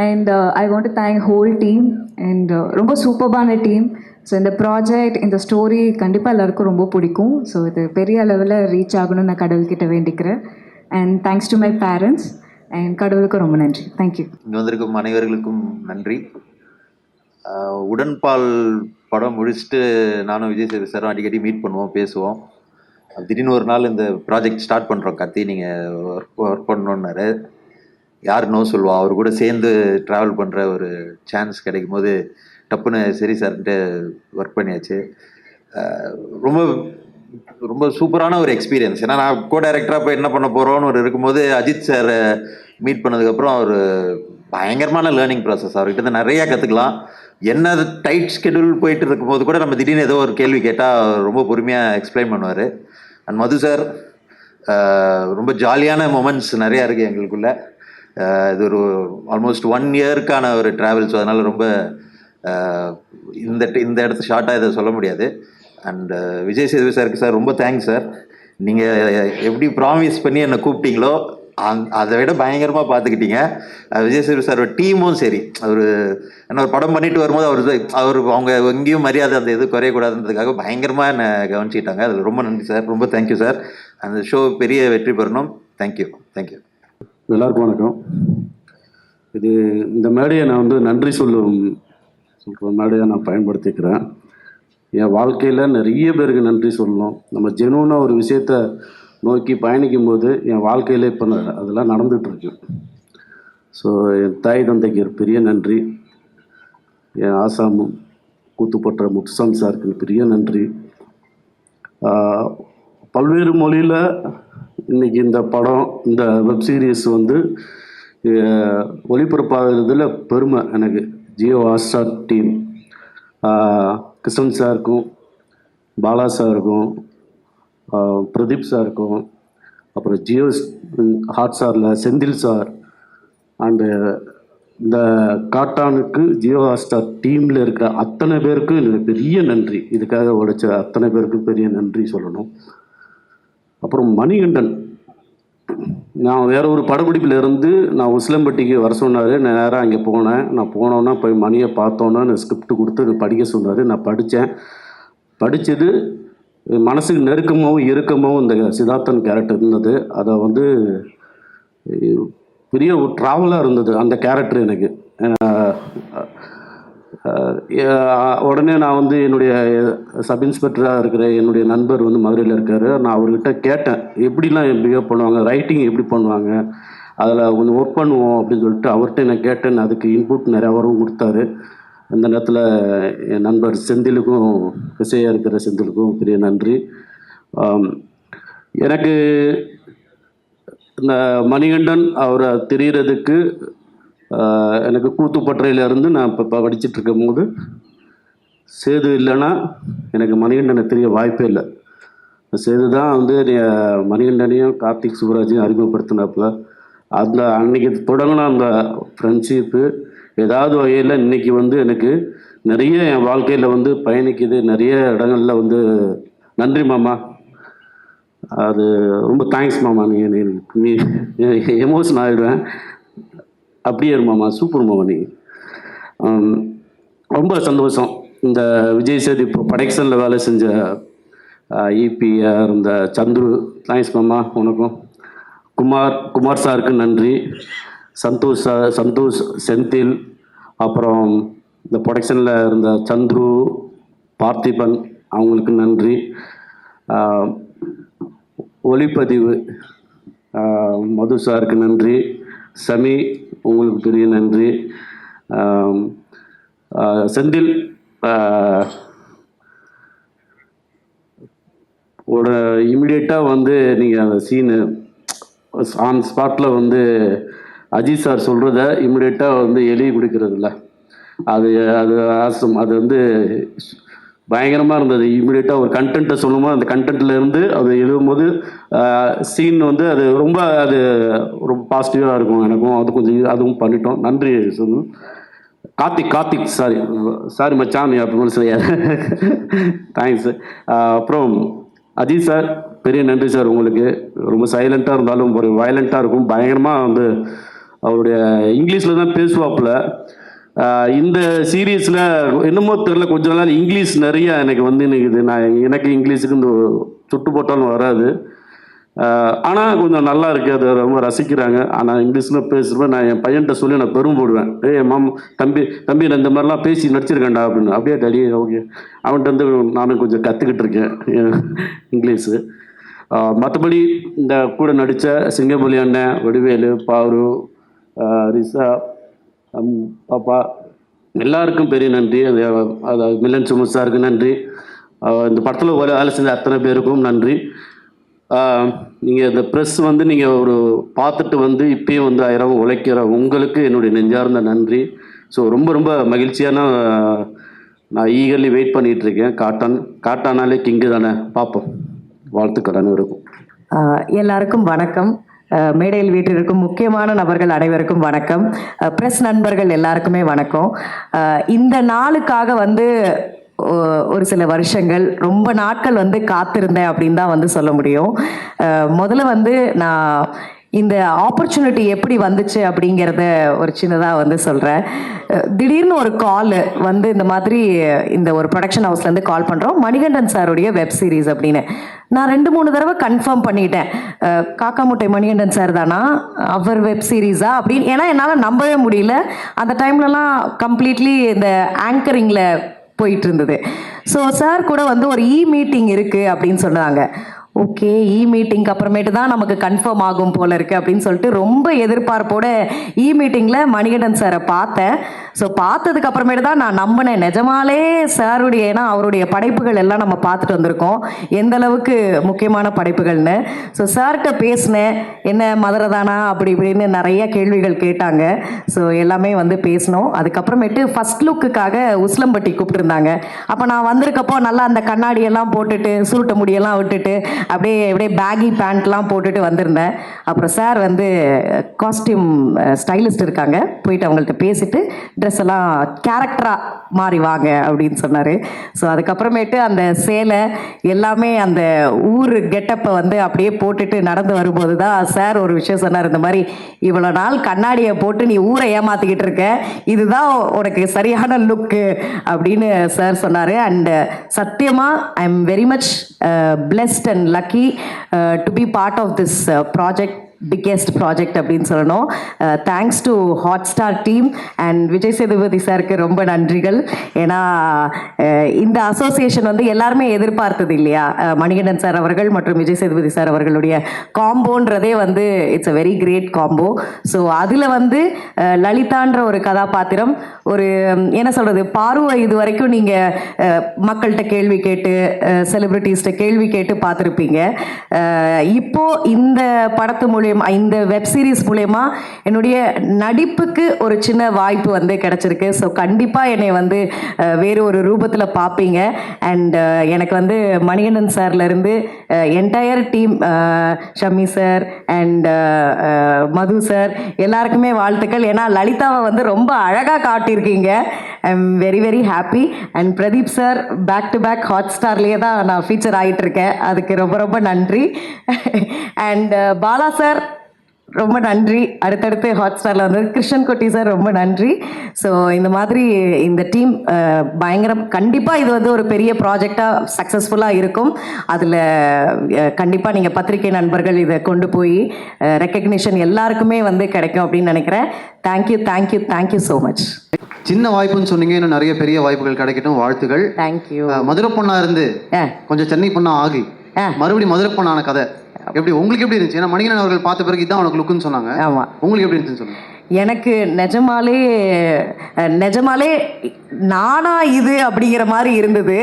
And I want to thank whole team. And ரொம்ப சூப்பர்பான team. So இந்த project, இந்த story கண்டிப்பாக எல்லாருக்கும் ரொம்ப பிடிக்கும். ஸோ இது பெரிய லெவலில் ரீச் ஆகணும்னு நான் கடவுள்கிட்ட வேண்டிக்கிறேன். And thanks to my parents and கடவுளுக்கும் ரொம்ப நன்றி. தேங்க்யூ. இங்கே வந்திருக்கும் அனைவர்களுக்கும் நன்றி. உடன்பால் படம் முடிச்சுட்டு நானும் விஜய் சேது சாரும் அடிக்கடி மீட் பண்ணுவோம், பேசுவோம். திடீர்னு ஒரு நாள் இந்த ப்ராஜெக்ட் ஸ்டார்ட் பண்ணுறோம் கார்த்தி, நீங்கள் ஒர்க் பண்ணணுன்னாரு. யார் நோ சொல்லுவோம். அவர் கூட சேர்ந்து ட்ராவல் பண்ணுற ஒரு சான்ஸ் கிடைக்கும் போது டப்புன்னு சரி சார்ன்ட்டு ஒர்க் பண்ணியாச்சு. ரொம்ப ரொம்ப சூப்பரான ஒரு எக்ஸ்பீரியன்ஸ். ஏன்னா நான் கோ டைரக்டராக போய் என்ன பண்ண போகிறோன்னு ஒரு இருக்கும்போது அஜித் சாரை மீட் பண்ணதுக்கப்புறம் அவர் பயங்கரமான லேர்னிங் ப்ராசஸ். அவர்கிட்ட நிறையா கற்றுக்கலாம். என்ன டைட் ஸ்கெடியூல் போயிட்டு இருக்கும்போது கூட நம்ம திடீர்னு ஏதோ ஒரு கேள்வி கேட்டால் ரொம்ப பொறுமையாக எக்ஸ்பிளைன் பண்ணுவார். அண்ட் மது சார், ரொம்ப ஜாலியான மொமெண்ட்ஸ் நிறையா இருக்குது எங்களுக்குள்ளே. இது ஒரு ஆல்மோஸ்ட் 1 இயருக்கான ஒரு ட்ராவல். ஸோ அதனால் ரொம்ப இந்த இடத்து ஷார்ட்டாக இதை சொல்ல முடியாது. அண்ட் விஜய் சேதுபதி சாருக்கு சார் ரொம்ப தேங்க்ஸ் சார். நீங்கள் எப்படி ப்ராமிஸ் பண்ணி என்னை கூப்பிட்டீங்களோ அதை விட பயங்கரமாக பார்த்துக்கிட்டீங்க. விஜய் சேதுபதி சார் டீமும் சரி, அவர் என்ன ஒரு படம் பண்ணிட்டு வரும்போது அவர் அவங்க எங்கேயும் மரியாதை அந்த இது குறையக்கூடாதுன்றதுக்காக பயங்கரமாக என்னை கவனிச்சிக்கிட்டாங்க. அது ரொம்ப நன்றி சார், ரொம்ப தேங்க்யூ சார். அந்த ஷோ பெரிய வெற்றி பெறணும். தேங்க்யூ. எல்லாருக்கும் வணக்கம். இந்த மேடையை நான் வந்து நன்றி சொல்கிற மேடையாக நான் பயன்படுத்திக்கிறேன். என் வாழ்க்கையில் நிறைய பேருக்கு நன்றி சொல்லணும். நம்ம ஜெனுவனாக ஒரு விஷயத்தை நோக்கி பயணிக்கும் போது என் வாழ்க்கையில் இப்போ அதெல்லாம் நடந்துகிட்ருக்கு. ஸோ என் தாய் தந்தைக்கு ஒரு பெரிய நன்றி. என் ஆசாமும் கூத்துப்பற்ற முத்துசாமி சாருக்கு பெரிய நன்றி. பல்வேறு மொழியில் இன்றைக்கி இந்த படம், இந்த வெப் சீரிஸ் வந்து ஒளிபரப்பாகிறதுல பெருமை எனக்கு. ஜியோ ஹாட்ஸ்டார் டீம், கிருஷ்ணன் சாருக்கும், பாலா சாருக்கும், பிரதீப் சாருக்கும், அப்புறம் ஜியோ ஹாட்ஸ்டாரில் செந்தில் சார், அண்டு இந்த காட்டானுக்கு ஜியோ ஹாட்ஸ்டார் டீமில் இருக்கிற அத்தனை பேருக்கும் எனக்கு பெரிய நன்றி. இதுக்காக உழைச்ச அத்தனை பேருக்கும் பெரிய நன்றி சொல்லணும். அப்புறம் மணிகண்டன், நான் வேற ஒரு படப்பிடிப்பில் இருந்து நான் உசிலம்பட்டிக்கு வர சொன்னார். நான் நேராக அங்கே போனேன். நான் போனோன்னா போய் மணியை பார்த்தோன்னா நான் ஸ்கிரிப்ட் கொடுத்து படிக்க சொன்னார். நான் படித்தது மனசுக்கு நெருக்கமாகவும் இறுக்கமாகவும் இந்த சித்தார்த்தன் கேரக்டர் இருந்தது. அதை வந்து பெரிய ஒரு ட்ராவலாக இருந்தது அந்த கேரக்டர் எனக்கு. உடனே நான் வந்து என்னுடைய சப் இன்ஸ்பெக்டராக இருக்கிற என்னுடைய நண்பர் வந்து மதுரையில் இருக்கார். நான் அவர்கிட்ட கேட்டேன், எப்படிலாம் பிஹேவ் பண்ணுவாங்க, ரைட்டிங் எப்படி பண்ணுவாங்க, அதில் கொஞ்சம் ஒர்க் பண்ணுவோம் அப்படின்னு சொல்லிட்டு அவர்கிட்ட நான் கேட்டேன். அதுக்கு இன்புட் நிறையா அவரும் கொடுத்தாரு. அந்த நேரத்தில் என் நண்பர் செந்திலுக்கும், இசையாக இருக்கிற செந்திலுக்கும் பெரிய நன்றி. எனக்கு இந்த மணிகண்டன் அவரை தெரிகிறதுக்கு எனக்கு கூத்துப்பற்றையிலேருந்து நான் இப்போ படிச்சுட்டு இருக்கும் போது சேது இல்லைன்னா எனக்கு மணிகண்டனை தெரிய வாய்ப்பே இல்லை. சேது தான் வந்து மணிகண்டனையும் கார்த்திக் சுப்ராஜையும் அறிமுகப்படுத்தினாப்புல. அந்த அன்னைக்கு தொடங்கின அந்த ஃப்ரெண்ட்ஷிப்பு ஏதாவது வகையில் இன்றைக்கி வந்து எனக்கு நிறைய என் வாழ்க்கையில் வந்து பயணிக்குது. நிறைய இடங்களில் வந்து நன்றி மாமா, அது ரொம்ப தேங்க்ஸ் மாமா. நீ எமோஷன் ஆகிடுவேன். அப்படியே மாமா, சூப்பர் மாமா. நீ ரொம்ப சந்தோஷம். இந்த விஜய் சேது இப்போ ப்ரொடக்ஷனில் வேலை செஞ்ச ஈபிஆர் இருந்த சந்துரு, தேங்க்ஸ் மாமா உனக்கும். குமார் சாருக்கு நன்றி. சந்தோஷ், செந்தில், அப்புறம் இந்த ப்ரொடக்ஷனில் இருந்த சந்துரு, பார்த்திபன், அவங்களுக்கு நன்றி. ஒளிப்பதிவு மது சாருக்கு நன்றி. சமி, உங்களுக்கு பெரிய நன்றி. செந்தில் ஒரு இமிடியேட்டாக வந்து நீங்கள் அந்த சீனு ஆன் ஸ்பாட்டில் வந்து அஜித் சார் சொல்கிறத இமிடியேட்டாக வந்து எழுதி கொடுக்கறதில்ல, அது ஆசம். அது வந்து பயங்கரமாக இருந்தது. இமீடியட்டாக ஒரு கண்டென்ட்டை சொல்லும்போது அந்த கண்டென்ட்டில் இருந்து அது எழுதும்போது சீன் வந்து அது ரொம்ப பாசிட்டிவாக இருக்கும். எனக்கும் அது கொஞ்சம் அதுவும் பண்ணிட்டோம். நன்றி சொல்லணும். கார்த்திக் சாரி மச்சான் அப்படின்னு சொல்லியார். தேங்க்ஸ். அப்புறம் அஜித் சார், பெரிய நன்றி சார் உங்களுக்கு. ரொம்ப சைலண்ட்டாக இருந்தாலும் ஒரு வயலண்ட்டாக இருக்கும். பயங்கரமாக வந்து அவருடைய இங்கிலீஷில் தான் பேசுவாப்பில். இந்த சீரீஸில் என்னமோ தெரில, கொஞ்ச நாள் இங்கிலீஷ் நிறைய எனக்கு வந்து நிற்குது. எனக்கு இங்கிலீஷுக்கு இந்த சுட்டு போட்டாலும் வராது. ஆனால் கொஞ்சம் நல்லா இருக்குது, அதை ரொம்ப ரசிக்கிறாங்க. ஆனால் இங்கிலீஷில் பேசுகிறப்ப நான் என் பையன்கிட்ட சொல்லி நான் பெரும்போடுவேன். தம்பி நான் இந்த மாதிரிலாம் பேசி நடிச்சிருக்கேன்டா அப்படின்னு. அப்படியே டாடி ஓகே. அவன்கிட்ட வந்து நானும் கொஞ்சம் கற்றுக்கிட்டு இருக்கேன் இங்கிலீஷு. மற்றபடி இந்த கூட நடித்த சிங்கம்புலி அண்ணன், வடிவேலு, பாரு, ரிசா, பாப்பா, எல்லாருக்கும் பெரிய நன்றி. அது மில்லன் சுமத் சாருக்கு நன்றி. இந்த படத்தில் வேலை செஞ்ச அத்தனை பேருக்கும் நன்றி. நீங்கள் இந்த ப்ரெஸ் வந்து நீங்கள் ஒரு பார்த்துட்டு வந்து இப்பயும் வந்து 1000 உழைக்கிற உங்களுக்கு என்னுடைய நெஞ்சார்ந்த நன்றி. ஸோ ரொம்ப மகிழ்ச்சியான, நான் ஈகர்லி வெயிட் பண்ணிகிட்ருக்கேன். காட்டானாலே கிங்கு தானே, பார்ப்போம். வாழ்த்துக்கள் அனைவருக்கும். எல்லாருக்கும் வணக்கம். மேடையில் வீட்டிற்கும் முக்கியமான நபர்கள் அனைவருக்கும் வணக்கம். ப்ரெஸ் நண்பர்கள் எல்லாருக்குமே வணக்கம். இந்த நாளுக்காக வந்து ஒரு சில வருஷங்கள், ரொம்ப நாட்கள் வந்து காத்திருந்தேன் அப்படின்னு தான் வந்து சொல்ல முடியும். முதல்ல வந்து நான் இந்த ஆப்பர்ச்சுனிட்டி எப்படி வந்துச்சு அப்படிங்கிறத ஒரு சின்னதாக வந்து சொல்கிறேன். திடீர்னு ஒரு கால் வந்து இந்த மாதிரி இந்த ஒரு ப்ரொடக்ஷன் ஹவுஸ்லேருந்து கால் பண்ணுறோம், மணிகண்டன் சாருடைய வெப் சீரிஸ் அப்படின்னு. நான் 2-3 தடவை கன்ஃபார்ம் பண்ணிட்டேன், காக்கா முட்டை மணிகண்டன் சார் தானா, அவர் வெப் சீரிஸா அப்படின்னு. ஏன்னா என்னால் நம்பவே முடியல. அந்த டைம்லலாம் கம்ப்ளீட்லி இந்த ஆங்கரிங்கில் போயிட்டு இருந்தது. ஸோ சார் கூட வந்து ஒரு மீட்டிங் இருக்குது அப்படின்னு சொன்னாங்க. ஓகே மீட்டிங்க்கு அப்புறமேட்டு தான் நமக்கு கன்ஃபார்ம் ஆகும் போல இருக்குது அப்படின்னு சொல்லிட்டு ரொம்ப எதிர்பார்ப்போட மீட்டிங்கில் மணிகண்டன் சாரை பார்த்தேன். ஸோ பார்த்ததுக்கு அப்புறமேட்டு தான் நான் நம்பினேன் நிஜமாலே சாருடைய, ஏன்னா அவருடைய படைப்புகள் எல்லாம் நம்ம பார்த்துட்டு வந்திருக்கோம் எந்த அளவுக்கு முக்கியமான படைப்புகள்னு. ஸோ சார்கிட்ட பேசினேன், என்ன மதுரை தானா அப்படி இப்படின்னு நிறைய கேள்விகள் கேட்டாங்க. ஸோ எல்லாமே வந்து பேசினோம். அதுக்கப்புறமேட்டு ஃபஸ்ட் லுக்குக்காக உஸ்லம்பட்டி கூப்பிட்டுருந்தாங்க. அப்போ நான் வந்திருக்கப்போ நல்லா அந்த கண்ணாடியெல்லாம் போட்டுட்டு சுருட்ட முடியெல்லாம் விட்டுட்டு அப்படியே அப்படியே பேகி பேண்ட்லாம் போட்டுட்டு வந்திருந்தேன். அப்புறம் சார் வந்து காஸ்டியூம் ஸ்டைலிஸ்ட் இருக்காங்க, போயிட்டு அவங்கள்ட்ட பேசிட்டு ட்ரெஸ் எல்லாம் கேரக்டராக மாறி வாங்க அப்படின்னு சொன்னார். ஸோ அதுக்கப்புறமேட்டு அந்த சேலை எல்லாமே அந்த ஊர் கெட்டப்பை வந்து அப்படியே போட்டுட்டு நடந்து வரும்போது தான் சார் ஒரு விஷயம் சொன்னார். இந்த மாதிரி இவ்வளோ நாள் கண்ணாடியை போட்டு நீ ஊரை ஏமாற்றிக்கிட்டு இருக்க, இதுதான் உனக்கு சரியான லுக்கு அப்படின்னு சார் சொன்னார். அண்டு சத்தியமாக ஐ am very much blessed and lucky to be part of this project, biggest project அப்படின்னு சொல்லணும். Thanks to Hotstar team and Vijay Sethupathi சாருக்கு ரொம்ப நன்றிகள். ஏன்னா இந்த அசோசியேஷன் வந்து எல்லாருமே எதிர்பார்த்தது இல்லையா, மணிகண்டன் சார் அவர்கள் மற்றும் விஜய் சேதுபதி சார் அவர்களுடைய காம்போன்றதே வந்து it's a very great combo. So அதில் வந்து லலிதான்ற ஒரு கதாபாத்திரம், ஒரு என்ன சொல்கிறது, பார்வை இது வரைக்கும் நீங்கள் மக்கள்கிட்ட கேள்வி கேட்டு செலிப்ரிட்டிஸ்கிட்ட கேள்வி கேட்டு பார்த்துருப்பீங்க. இப்போது இந்த படத்து மூலியமாக, இந்த வெப் சீரிஸ் மூலயமா என்னுடைய நடிப்புக்கு ஒரு சின்ன வாய்ப்பு வந்து கிடச்சிருக்கு. ஸோ கண்டிப்பாக என்னை வந்து வேறு ஒரு ரூபத்தில் பார்ப்பீங்க. அண்ட் எனக்கு வந்து மணிகண்டன் சார்லேருந்து entire team, Shami sir and Madhu sir எல்லாருக்குமே வாழ்த்துக்கள். ஏன்னா லலிதாவை வந்து ரொம்ப அழகாக காட்டியிருக்கீங்க. I am very very happy. And Pradeep sir back to back ஹாட் ஸ்டார்லேயே தான் நான் ஃபீச்சர் ஆகிட்டு இருக்கேன், அதுக்கு ரொம்ப ரொம்ப நன்றி. அண்ட் பாலா சார் ரொம்ப நன்றி, அடுத்தடுத்து ஹாட் ஸ்டாரில் வந்து கிருஷ்ணன் குட்டி சார் ரொம்ப நன்றி. ஸோ இந்த மாதிரி இந்த டீம் பயங்கரம். கண்டிப்பாக இது வந்து ஒரு பெரிய ப்ராஜெக்டாக சக்ஸஸ்ஃபுல்லாக இருக்கும். அதில் கண்டிப்பாக நீங்கள் பத்திரிகை நண்பர்கள் இதை கொண்டு போய் ரெக்கக்னிஷன் எல்லாருக்குமே வந்து கிடைக்கும் அப்படின்னு நினைக்கிறேன். Thank you thank you thank you so much. சின்ன வாய்ப்புன்னு சொன்னீங்க, இன்னும் நிறைய பெரிய வாய்ப்புகள் கிடைக்கட்டும், வாழ்த்துகள். தேங்க்யூ. மதுரை பொண்ணா இருந்து கொஞ்சம் சென்னை பொண்ணா ஆகி மறுபடியும் மதுரை பொண்ணான கதை எப்படி உங்களுக்கு எப்படி இருந்துச்சு? ஏன்னா மணிகண்டன் அவர்கள் பார்த்த பிறகு இதான் உனக்கு லுக்குன்னு சொன்னாங்க. ஆமா, உங்களுக்கு எப்படி இருந்துச்சுன்னு சொல்லுங்க. எனக்கு நிஜமாலே நானா இது அப்படிங்கிற மாதிரி இருந்தது.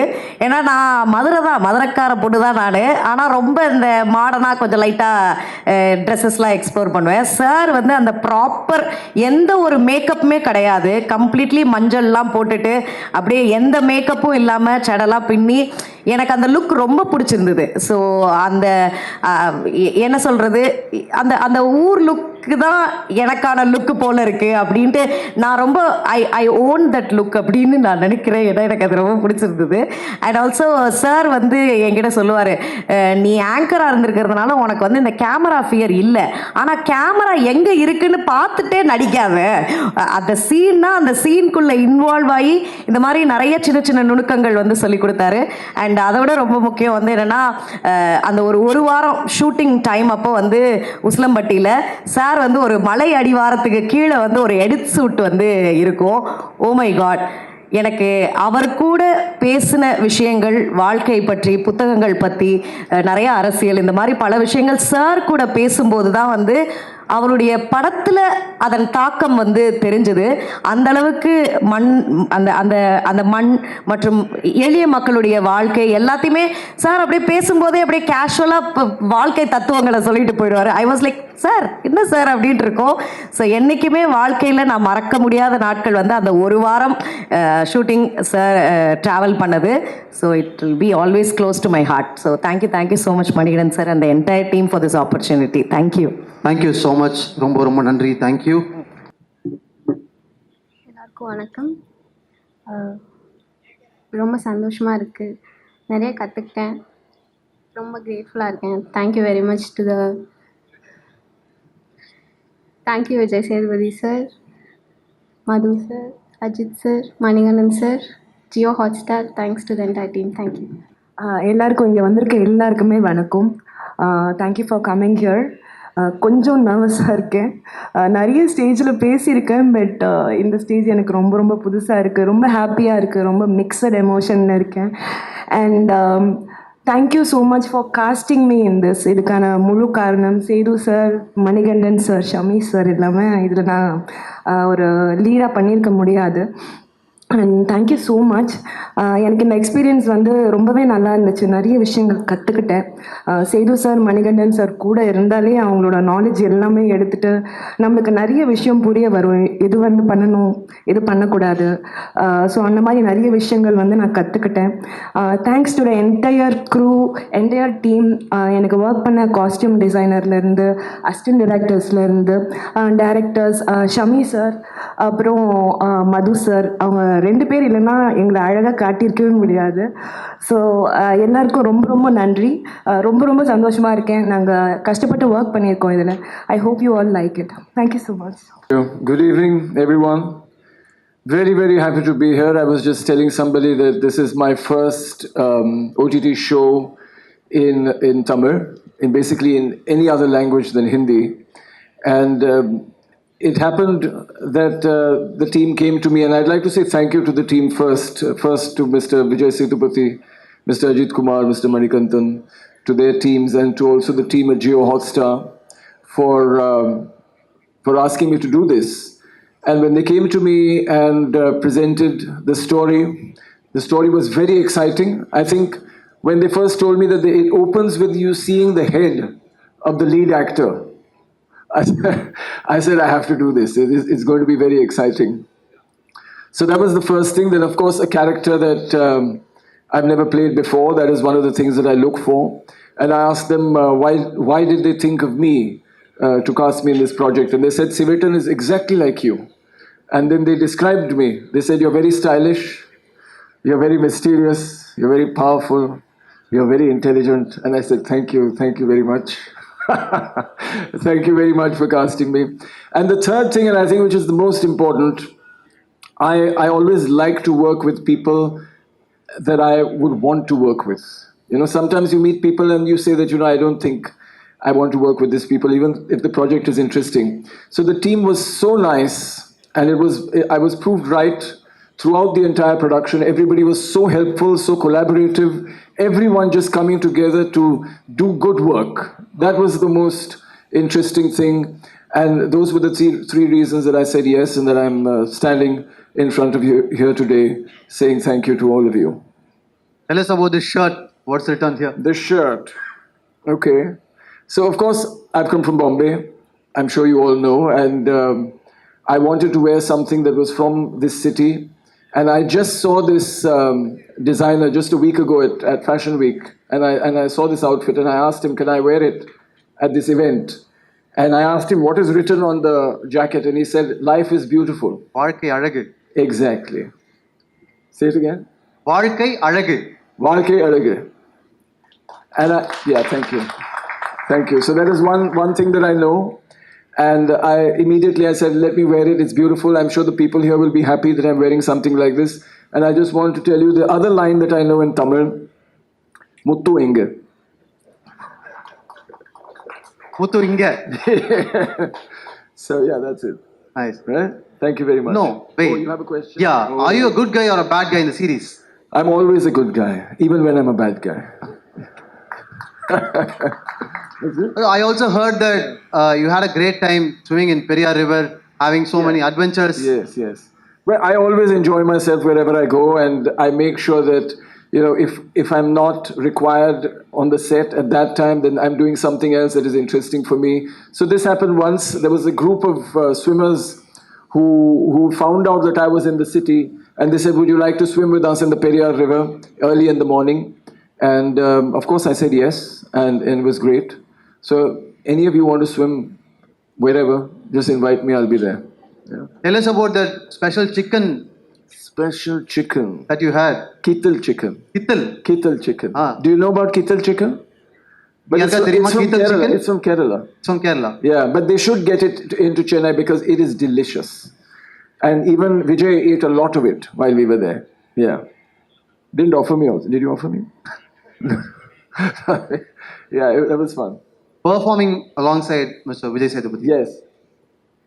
ஏன்னா நான் மதுரைக்கார பொண்ணு தான் நான். ஆனால் ரொம்ப இந்த மாடர்னாக கொஞ்சம் லைட்டாக ட்ரெஸ்ஸஸ்லாம் எக்ஸ்ப்ளோர் பண்ணுவேன். சார் வந்து அந்த ப்ராப்பர் எந்த ஒரு மேக்கப்புமே கிடையாது, கம்ப்ளீட்லி மஞ்சள்லாம் போட்டுட்டு அப்படியே எந்த மேக்கப்பும் இல்லாமல் சடலாம் பின்னி எனக்கு அந்த லுக் ரொம்ப பிடிச்சிருந்தது. ஸோ அந்த என்ன சொல்கிறது, அந்த அந்த ஊர் லுக்கு தான் எனக்கான லுக்கு போல இருக்குது அப்படின்ட்டு நான் ரொம்ப ஐ ஓன் தட் லுக் அப்படின்னு நான் நினைக்கிறேன். ஏன்னா எனக்கு அது ரொம்ப பிடிச்சிருந்தது. அண்ட் ஆல்சோ சார் வந்து என்கிட்ட சொல்லுவார், நீ ஆங்கராக இருந்திருக்கிறதுனால உனக்கு வந்து இந்த கேமரா ஃபியர் இல்லை, ஆனால் கேமரா எங்கே இருக்குன்னு பார்த்துட்டே நடிக்காத, அந்த சீன்னா அந்த சீனுக்குள்ளே இன்வால்வ் ஆகி இந்த மாதிரி நிறைய சின்ன சின்ன நுணுக்கங்கள் வந்து சொல்லி கொடுத்தாரு. அண்ட் அதை விட ரொம்ப முக்கியம் வந்து என்னென்னா, அந்த ஒரு வாரம் ஷூட்டிங் டைம் அப்போ வந்து உஸ்லம்பட்டியில் சார் வந்து ஒரு மலை அடிவாரத்துக்கு கீழே வந்து ஒரு எடிட் ஷூட் வந்து இருக்கும். ஓ மை காட், எனக்கு அவர் கூட பேசின விஷயங்கள், வாழ்க்கை பற்றி, புத்தகங்கள் பற்றி, நிறைய அரசியல், இந்த மாதிரி பல விஷயங்கள் சார் கூட பேசும்போது தான் வந்து அவருடைய படத்தில் அதன் தாக்கம் வந்து தெரிஞ்சது. அந்த அளவுக்கு அந்த அந்த அந்த மண் மற்றும் எளிய மக்களுடைய வாழ்க்கை எல்லாத்தையுமே சார் அப்படியே பேசும்போதே அப்படியே கேஷுவலாக வாழ்க்கை தத்துவங்களை சொல்லிட்டு போயிடுவார். ஐ வாஸ் லைக், சார் என்ன சார் அப்படின்ட்டு இருக்கோம். ஸோ என்றைக்குமே வாழ்க்கையில் நான் மறக்க முடியாத நாட்கள் வந்து அந்த ஒரு வாரம் ஷூட்டிங் சார் ட்ராவல் பண்ணது. So it will be always close to my heart. So thank you so much Manikandan sir and the entire team for this opportunity. Thank you so much. ரொம்ப ரொம்ப நன்றி. தேங்க்யூ. எல்லாருக்கும் வணக்கம். ரொம்ப சந்தோஷமாக இருக்குது, நிறைய கற்றுக்கிட்டேன், ரொம்ப கிரேட்ஃபுல்லாக இருக்கேன். Thank you very much to thank you Vijay Sethupathi sir, Madhu sir, Ajith sir, Manikandan sir, Jio Hotstar. Thanks to the entire team. Thank you. எல்லாருக்கும், இங்கே வந்திருக்க எல்லாருக்குமே வணக்கம். Thank you for coming here. கொஞ்சம் நர்வஸாக இருக்கேன். நிறைய ஸ்டேஜில் பேசியிருக்கேன், பட் இந்த ஸ்டேஜ் எனக்கு ரொம்ப ரொம்ப புதுசாக இருக்குது. ரொம்ப ஹாப்பியாக இருக்குது, ரொம்ப மிக்சட் எமோஷனில் இருக்கேன். And thank you so much for casting me in this. இதுக்கான முழு காரணம் Sethu sir, Manikandan sir, Shami sir எல்லாமே இதில் நான் ஒரு லீடாக பண்ணியிருக்க முடியாது. And thank you so much. எனக்கு இந்த எக்ஸ்பீரியன்ஸ் வந்து ரொம்பவே நல்லா இருந்துச்சு. நிறைய விஷயங்கள் கற்றுக்கிட்டேன். சேது சார், மணிகண்டன் சார் கூட இருந்தாலே அவங்களோட நாலேஜ் எல்லாமே எடுத்துகிட்டு நம்மளுக்கு நிறைய விஷயம் புரிய வரும். எது வந்து பண்ணணும், எது பண்ணக்கூடாது. ஸோ அந்த மாதிரி நிறைய விஷயங்கள் வந்து நான் கற்றுக்கிட்டேன். Thanks to the entire crew, entire team. எனக்கு ஒர்க் பண்ண காஸ்டியூம் டிசைனர்லேருந்து, அசிஸ்டன்ட் டிரெக்டர்ஸ்லேருந்து, டேரக்டர்ஸ் ஷமி சார், அப்புறம் மது சார், அவங்க 2 பேர் இல்லைன்னா எங்களை அழகாக காட்டியிருக்கவே முடியாது. ஸோ எல்லாருக்கும் ரொம்ப ரொம்ப நன்றி. ரொம்ப ரொம்ப சந்தோஷமாக இருக்கேன். நாங்கள் கஷ்டப்பட்டு ஒர்க் பண்ணியிருக்கோம் இதில். I hope you all like it. Thank you so much. Good evening, everyone. Very, very happy to be here. I was just telling somebody that this is my first OTT show in Tamil, basically in any other language than Hindi. And it happened that the team came to me, and I'd like to say thank you to the team first. First to Mr. Vijay Sethupathi, Mr. Ajit Kumar, Mr. Manikantan, to their teams, and to also the team at Jio Hotstar for asking me to do this. And when they came to me and presented the story was very exciting. I think when they first told me that it opens with you seeing the head of the lead actor, I said, I have to do this. It's going to be very exciting. So that was the first thing. Then, of course, a character that I've never played before. That is one of the things that I look for. And I asked them, why did they think of me to cast me in this project? And they said, Sivetan is exactly like you. And then they described me. They said, you're very stylish, you're very mysterious, you're very powerful, you're very intelligent. And I said, thank you very much. Thank you very much for casting me. And the third thing, and I think which is the most important, I always like to work with people that I would want to work with. You know, sometimes you meet people and you say that, you know, I don't think I want to work with these people, even if the project is interesting. So the team was so nice, and I was proved right throughout the entire production. Everybody was so helpful, so collaborative, everyone just coming together to do good work. That was the most interesting thing. And those were the three reasons that I said yes, and that I'm standing in front of you here today saying thank you to all of you. Tell us about this shirt. What's written here? The shirt. Okay. So, of course, I've come from Bombay. I'm sure you all know. And I wanted to wear something that was from this city. And I just saw this designer just a week ago at Fashion Week. And I saw this outfit and I asked him, can I wear it at this event? And I asked him, what is written on the jacket? And he said, life is beautiful. வாழ்க்கை அழகு. Exactly. Say it again. வாழ்க்கை அழகு. வாழ்க்கை அழகு. And thank you. Thank you. So that is one thing that I know. And I said, let me wear it. It's beautiful. I'm sure the people here will be happy that I'm wearing something like this. And I just want to tell you the other line that I know in Tamil. Muttu inge. Muttu inge. So yeah, that's it. Nice. Right? Thank you very much. No, wait. Oh, you have a question? Yeah. Oh, Are you a good guy or a bad guy in the series? I'm always a good guy, even when I'm a bad guy. I also heard that you had a great time swimming in Periyar River, having so many adventures. Yes. Well, I always enjoy myself wherever I go, and I make sure that, you know, if I'm not required on the set at that time, then I'm doing something else that is interesting for me. So this happened once. There was a group of swimmers who found out that I was in the city, and they said, would you like to swim with us in the Periyar River early in the morning? And of course I said yes, and it was great. So any of you want to swim wherever, just invite me, I'll be there. Yeah. Tell us about that special chicken that you had. Kittel chicken. Kittel chicken. Ah. Do you know about Kittel chicken? But it's from Kerala. It's from Kerala. It's from Kerala. Yeah, but they should get it into Chennai because it is delicious. And even Vijay ate a lot of it while we were there. Yeah. Didn't offer me also. Did you offer me? Yeah, that was fun. Performing alongside Mr. Vijay Sethupathi. Yes.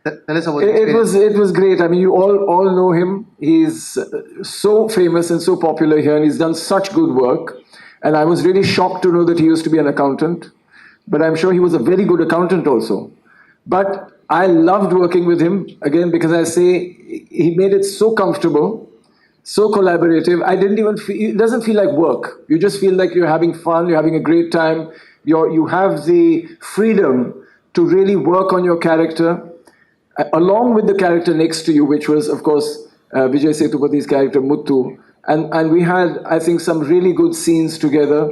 Tell us about it. It was great. I mean, you all know him. He's so famous and so popular here, and he's done such good work. And I was really shocked to know that he used to be an accountant. But I'm sure he was a very good accountant also. But I loved working with him, again, because I say he made it so comfortable, so collaborative. I didn't even feel, it doesn't feel like work. You just feel like you're having fun, you're having a great time. You have the freedom to really work on your character, along with the character next to you, which was, of course, Vijay Sethupathe's character, Muthu. And we had, I think, some really good scenes together.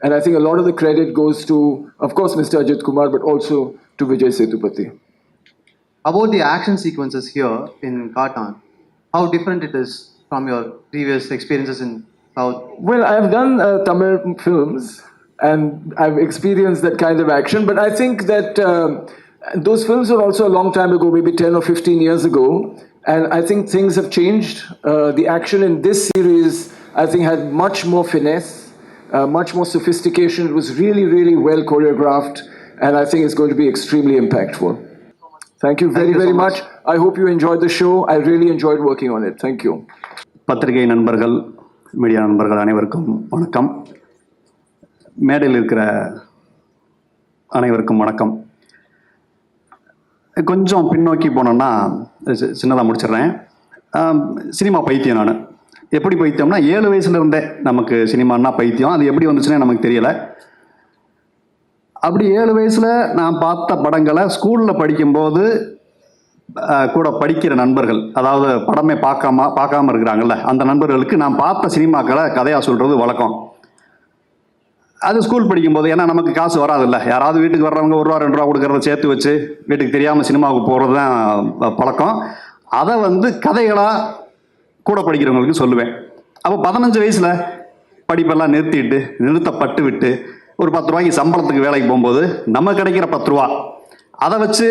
And I think a lot of the credit goes to, of course, Mr. Ajit Kumar, but also to Vijay Sethupathi. About the action sequences here in Katan, how different it is from your previous experiences in South? Well, I've done Tamil films and I've experienced that kind of action, but I think that those films were also a long time ago, maybe 10 or 15 years ago, and I think things have changed. The action in this series, I think, had much more finesse, much more sophistication. It was really, really well choreographed, and I think it's going to be extremely impactful. Thank you very, very much. I hope you enjoyed the show. I really enjoyed working on it. Thank you. பத்திரிகை நண்பர்கள், media நண்பர்கள் அனைவருக்கும் வணக்கம். மேடையில் இருக்கிற அனைவருக்கும் வணக்கம். கொஞ்சம் பின்னோக்கி போனோன்னா சின்னதாக முடிச்சிடுறேன். சினிமா பைத்தியம் நான். எப்படி பைத்தியம்னா 7 வயசுலேருந்தே நமக்கு சினிமான்னா பைத்தியம். அது எப்படி வந்துச்சுன்னே நமக்கு தெரியலை. அப்படி 7 வயசில் நான் பார்த்த படங்களை ஸ்கூலில் படிக்கும்போது கூட படிக்கிற நண்பர்கள், அதாவது படமே பார்க்காம இருக்கிறாங்கல்ல, அந்த நண்பர்களுக்கு நான் பார்த்த சினிமாக்களை கதையாக சொல்கிறது வழக்கம். அது ஸ்கூல் படிக்கும்போது, ஏன்னா நமக்கு காசு வராதில்ல, யாராவது வீட்டுக்கு வர்றவங்க 1 ரூபா 2 ரூபா கொடுக்கறத சேர்த்து வச்சு வீட்டுக்கு தெரியாமல் சினிமாவுக்கு போகிறது தான் பழக்கம். அதை கதைகளாக கூட படிக்கிறவங்களுக்கு சொல்லுவேன். அப்போ 15 வயசில் படிப்பெல்லாம் நிறுத்தப்பட்டு விட்டு ஒரு 10 ரூபாய்க்கு சம்பளத்துக்கு வேலைக்கு போகும்போது நம்ம கிடைக்கிற 10 ரூபா, அதை வச்சு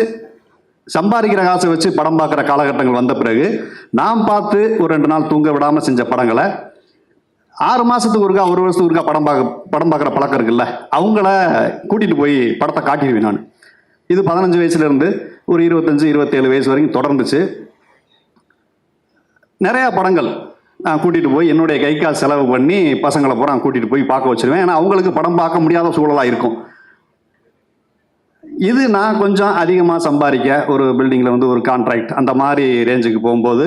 சம்பாதிக்கிற காசை வச்சு படம் பார்க்குற காலகட்டங்கள் வந்த பிறகு நான் பார்த்து ஒரு 2 நாள் தூங்க விடாமல் செஞ்ச படங்களை 6 மாதத்துக்கு ஒருக்கா 1 வருஷத்துக்கு ஒருக்கா படம் பார்க்குற பழக்கம் இருக்குல்ல, அவங்கள கூட்டிகிட்டு போய் படத்தை காட்டிடுவேன் நான். இது 15 வயசுலேருந்து ஒரு 25-27 வயசு வரைக்கும் தொடர்ந்துச்சு. நிறையா படங்கள் நான் கூட்டிகிட்டு போய் என்னுடைய கை காசு செலவு பண்ணி பசங்களை பூரா கூட்டிகிட்டு போய் பார்க்க வச்சுருவேன். ஏன்னா அவங்களுக்கு படம் பார்க்க முடியாத சூழலாக இருக்கும். இது நான் கொஞ்சம் அதிகமாக சம்பாதிக்க ஒரு பில்டிங்கில் ஒரு கான்ட்ராக்ட் அந்த மாதிரி ரேஞ்சுக்கு போகும்போது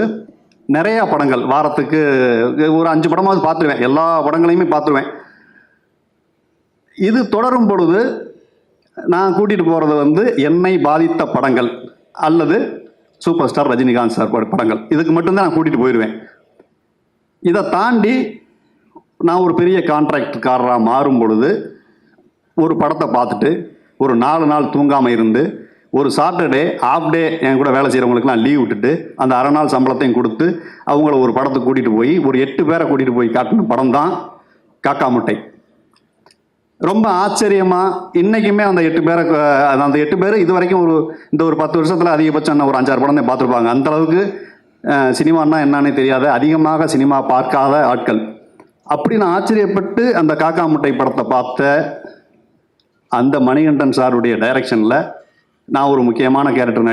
நிறையா படங்கள் வாரத்துக்கு ஒரு 5 படமாவது பார்த்துருவேன். எல்லா படங்களையுமே பார்த்துருவேன். இது தொடரும் பொழுது நான் கூட்டிகிட்டு போகிறது என்னை பாதித்த படங்கள் அல்லது சூப்பர் ஸ்டார் ரஜினிகாந்த் சார் படங்கள், இதுக்கு மட்டும்தான் நான் கூட்டிகிட்டு போயிடுவேன். இதை தாண்டி நான் ஒரு பெரிய கான்ட்ராக்டுக்காரராக மாறும் பொழுது ஒரு படத்தை பார்த்துட்டு ஒரு 4 நாள் தூங்காமல் இருந்து ஒரு சாட்டர்டே ஆஃப் டே என் கூட வேலை செய்கிறவங்களுக்குலாம் லீவ் விட்டுட்டு அந்த அரை நாள் சம்பளத்தையும் கொடுத்து அவங்கள ஒரு படத்தை கூட்டிகிட்டு போய் ஒரு 8 பேரை கூட்டிகிட்டு போய் காட்டின படம் தான் காக்கா முட்டை. ரொம்ப ஆச்சரியமாக இன்றைக்குமே அந்த 8 பேர் இது வரைக்கும் இந்த ஒரு 10 வருஷத்தில் அதிகபட்சம் ஒரு 5-6 படம் தான் பார்த்துருப்பாங்க. அந்தளவுக்கு சினிமான்னா என்னன்னே தெரியாத, அதிகமாக சினிமா பார்க்காத ஆட்கள். அப்படி நான் ஆச்சரியப்பட்டு அந்த காக்கா முட்டை படத்தை பார்த்த அந்த மணிகண்டன் சாருடைய டைரக்ஷனில் நான் ஒரு முக்கியமான கேரக்டர்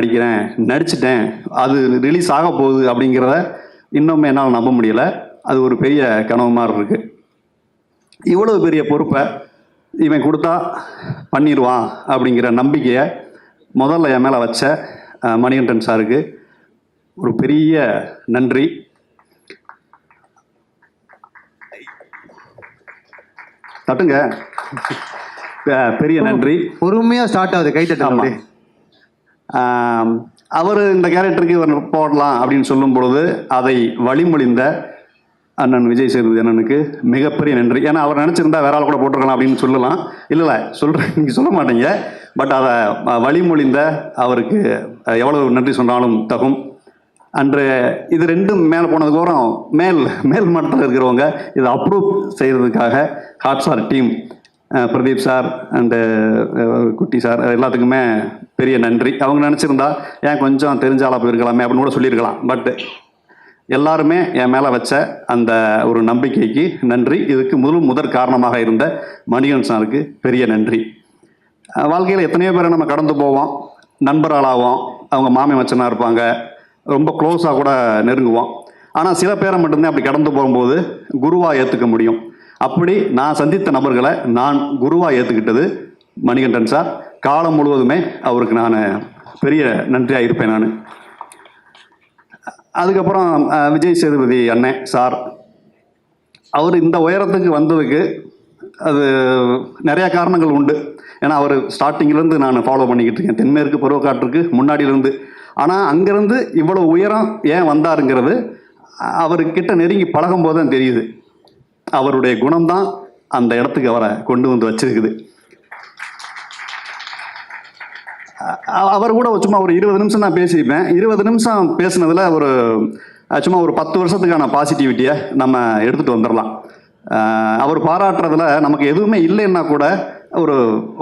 நடிச்சிட்டேன், அது ரிலீஸ் ஆக போகுது அப்படிங்கிறத இன்னும் என்னால் நம்ப முடியலை. அது ஒரு பெரிய கனவு மாதிரி இருக்குது. இவ்வளவு பெரிய பொறுப்பை இவன் கொடுத்தா பண்ணிடுவான் அப்படிங்கிற நம்பிக்கையை முதல்ல என் மேலே வச்ச மணிகண்டன் சாருக்கு ஒரு பெரிய நன்றி. தட்டுங்க, பெரிய நன்றி. பொறுமையாக ஸ்டார்ட் ஆகுது, கை தட்டு. அவர் இந்த கேரக்டருக்கு போடலாம் அப்படின்னு சொல்லும் பொழுது அதை வழிமொழிந்த அண்ணன் விஜய் சேதுபதி அண்ணனுக்கு மிகப்பெரிய நன்றி. ஏன்னா அவர் நினச்சிருந்தா வேற ஆள் கூட போட்டிருக்கலாம் அப்படின்னு சொல்லலாம். இல்லை சொல்கிறேன், நீங்கள் சொல்ல மாட்டீங்க. பட் அதை வழிமொழிந்த அவருக்கு எவ்வளவு நன்றி சொன்னாலும் தகும். அன்று இது 2ம் மேலே போனதுக்கப்புறம் மேல் மட்டத்தில் இருக்கிறவங்க இதை அப்ரூவ் செய்கிறதுக்காக Hotstar team, Pradeep sir and குட்டி சார் எல்லாத்துக்குமே பெரிய நன்றி. அவங்க நினச்சிருந்தா ஏன் கொஞ்சம் தெரிஞ்சாலா போயிருக்கலாமே அப்படின்னு கூட சொல்லியிருக்கலாம். பட் எல்லாருமே என் மேலே வச்ச அந்த ஒரு நம்பிக்கைக்கு நன்றி. இதுக்கு முதற் காரணமாக இருந்த மணிகண்டன் சாருக்கு பெரிய நன்றி. வாழ்க்கையில் எத்தனையோ பேரை நம்ம கடந்து போவோம், நண்பர்களாகவும் அவங்க மாமி மச்சனாக இருப்பாங்க, ரொம்ப க்ளோஸாக கூட நெருங்குவோம். ஆனால் சில பேரை மட்டும்தான் அப்படி கடந்து போகும்போது குருவாக ஏற்றுக்க முடியும். அப்படி நான் சந்தித்த நபர்களை நான் குருவாக ஏற்றுக்கிட்டது மணிகண்டன் சார். காலம் முழுவதுமே அவருக்கு நான் பெரிய நன்றியாக இருப்பேன். நான் அதுக்கப்புறம் விஜய் சேதுபதி அண்ணன் சார், அவர் இந்த உயரத்துக்கு வந்ததுக்கு அது நிறையா காரணங்கள் உண்டு. ஏன்னா அவர் ஸ்டார்டிங்லேருந்து நான் ஃபாலோ பண்ணிக்கிட்டு இருக்கேன், தென்மேற்கு பருவக்காற்றுக்கு முன்னாடியிலேருந்து. ஆனால் அங்கேருந்து இவ்வளோ உயரம் ஏன் வந்தாருங்கிறது அவர்கிட்ட நெருங்கி பழகும் போது தான் தெரியுது. அவருடைய குணம்தான் அந்த இடத்துக்கு அவரை கொண்டு வந்து வச்சிருக்குது. அவர் கூட சும்மா ஒரு 20 நிமிஷம் தான் பேசியிருப்பேன். 20 நிமிஷம் பேசுனதில் சும்மா ஒரு 10 வருஷத்துக்கான பாசிட்டிவிட்டியை நம்ம எடுத்துகிட்டு வந்துடலாம். அவர் பாராட்டுறதுல நமக்கு எதுவுமே இல்லைன்னா கூட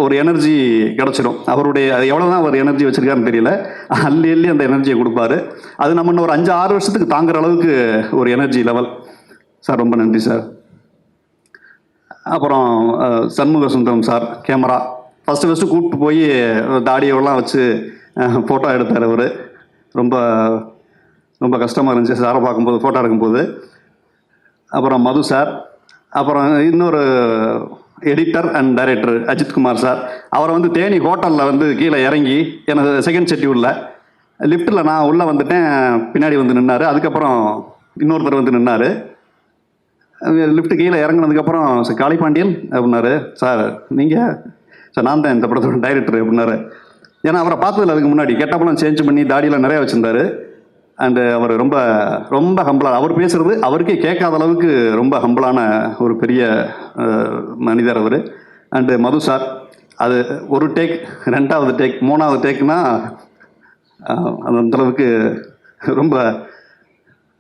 ஒரு எனர்ஜி கிடச்சிடும். அவருடைய அது எவ்வளோ தான் அவர் எனர்ஜி வச்சுருக்காருன்னு தெரியல, அள்ளி அள்ளி அந்த எனர்ஜியை கொடுப்பாரு. அது நம்ம இன்னும் ஒரு 5-6 வருஷத்துக்கு தாங்குற அளவுக்கு ஒரு எனர்ஜி லெவல். சார் ரொம்ப நன்றி சார். அப்புறம் Shanmuga Sundaram sir, camera first கூப்பிட்டு போய் தாடியெல்லாம் வச்சு ஃபோட்டோ எடுத்தார். அவர் ரொம்ப ரொம்ப கஷ்டமாக இருந்துச்சு சாரை பார்க்கும்போது, ஃபோட்டோ எடுக்கும்போது. அப்புறம் மது சார், அப்புறம் இன்னொரு editor and director Ajithkumar sir. அவரை தேனி ஹோட்டலில் கீழே இறங்கி எனக்கு செகண்ட் ஷெட்யூலில் லிஃப்ட்டில் நான் உள்ளே வந்துட்டேன், பின்னாடி நின்னார். அதுக்கப்புறம் இன்னொருத்தர் நின்னார். லிஃப்ட்டு கீழே இறங்கினதுக்கப்புறம் சார் காளிபாண்டியன் அப்படின்னாரு. சார் நீங்கள் சார் நான் தான் இந்த படத்தோட டைரக்டர் அப்படின்னாரு. ஏன்னா அவரை பார்த்ததில்ல அதுக்கு முன்னாடி. கெட்டப்பெல்லாம் சேஞ்ச் பண்ணி தாடியெல்லாம் நிறையா வச்சுருந்தாரு. அண்டு அவர் ரொம்ப ரொம்ப ஹம்பிளாக, அவர் பேசுகிறது அவருக்கே கேட்காத அளவுக்கு ரொம்ப ஹம்பிளான ஒரு பெரிய மனிதர் அவர். அண்டு மது சார், அது ஒரு டேக், 2வது டேக், 3வது டேக்னா அந்தளவுக்கு ரொம்ப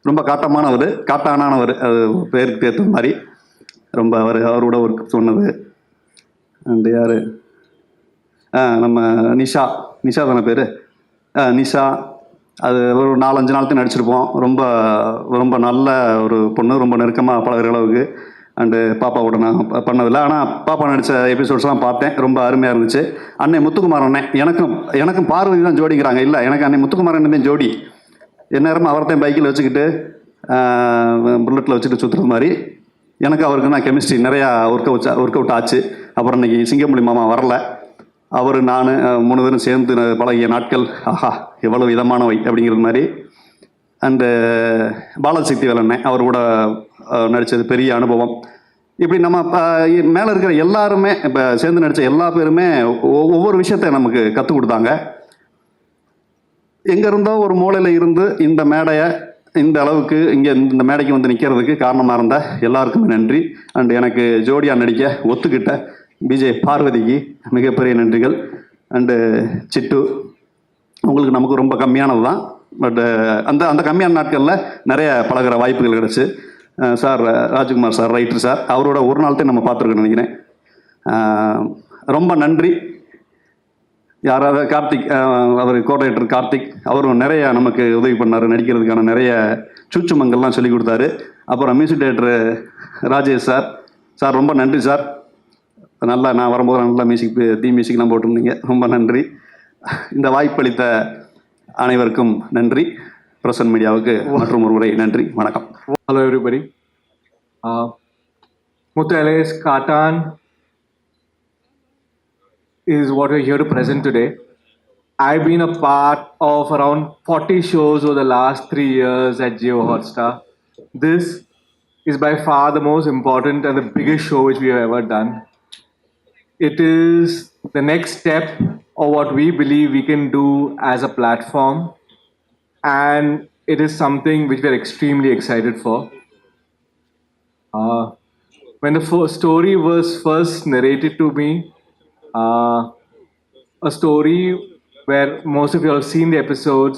ரொம்ப காட்டானவர். அது பேருக்கு ஏற்ற மாதிரி ரொம்ப அவரோட ஒர்க் சொன்னது. அண்டு யார், நம்ம நிஷா தானே பேர், நிஷா. அது ஒரு 4-5 நாளுக்கு நடிச்சிருப்போம். ரொம்ப ரொம்ப நல்ல ஒரு பொண்ணு, ரொம்ப நெருக்கமாக பழகிற அளவுக்கு. அண்டு பாப்பாவோட நான் பண்ணதில்லை, ஆனால் பாப்பா நடித்த எபிசோட்ஸ்லாம் பார்த்தேன், ரொம்ப அருமையாக இருந்துச்சு. அன்னை முத்துக்குமார் அண்ணன், எனக்கும் பார்வதி தான் ஜோடிங்கிறாங்க. இல்லை, எனக்கு அன்னை முத்துக்குமார் அண்ணன் தான் ஜோடி. எந்நேரமும் அவர்த்தையும் பைக்கில் வச்சுக்கிட்டு புல்லட்டில் வச்சுட்டு சுற்றுறது மாதிரி. எனக்கு அவருக்கு நான் கெமிஸ்ட்ரி நிறையா ஒர்க் அவுட் ஆச்சு. அப்புறம் இன்னைக்கு சிங்கமொழி மாமா வரல, அவர் நான் 3 பேரும் சேர்ந்து பழகிய நாட்கள் ஆஹா எவ்வளவு இதமானவை அப்படிங்கிறது மாதிரி. அண்டு பாலசக்தி வேலண்ணே, அவர் கூட நடித்தது பெரிய அனுபவம். இப்படி நம்ம மேலே இருக்கிற எல்லாருமே, இப்போ சேர்ந்து நடித்த எல்லா பேருமே ஒவ்வொரு விஷயத்தை நமக்கு கற்றுக் கொடுத்தாங்க. எங்கே இருந்தோ ஒரு மூலையில் இருந்து இந்த மேடையை இந்த அளவுக்கு இங்கே இந்த மேடைக்கு நிற்கிறதுக்கு காரணமாக இருந்த எல்லாருக்குமே நன்றி. அண்ட் எனக்கு ஜோடியாக நடிக்க ஒத்துக்கிட்ட பிஜே பார்வதிக்கு மிகப்பெரிய நன்றிகள். அண்டு சிட்டு, உங்களுக்கு நமக்கு ரொம்ப கம்மியானது தான், பட் அந்த கம்மியான நாட்களில் நிறைய பழகிற வாய்ப்புகள் கிடச்சி. Sir Rajkumar sir, writer sir, அவரோட ஒரு நாள் தான் நம்ம பார்த்துருக்கோன்னு நினைக்கிறேன். ரொம்ப நன்றி. யாராவது கார்த்திக், அவர் கோஆர்டினேட்டர் கார்த்திக், அவரும் நிறைய நமக்கு உதவி பண்ணார், நடிக்கிறதுக்கான நிறைய சூச்சுமங்கள்லாம் சொல்லி கொடுத்தாரு. அப்புறம் மியூசிக் டைரக்டர் ராஜேஷ் சார் ரொம்ப நன்றி சார். நல்லா நான் வரும்போது நல்லா மியூசிக்லாம் போட்டிருந்தீங்க, ரொம்ப நன்றி. இந்த வாய்ப்பளித்த அனைவருக்கும் நன்றி. பிரசன்ட் மீடியாவுக்கு மற்றும் ஒரு முறை நன்றி, வணக்கம். Hello everybody. Muthu Elias Katan is what we're here to present today. I've been a part of around 40 shows over the last 3 years at Jio Hotstar. This is by far the most important and the biggest show which we have ever done. It is the next step of what we believe we can do as a platform, and it is something which we are extremely excited for. When the story was first narrated to me, a story where most of you have seen the episodes,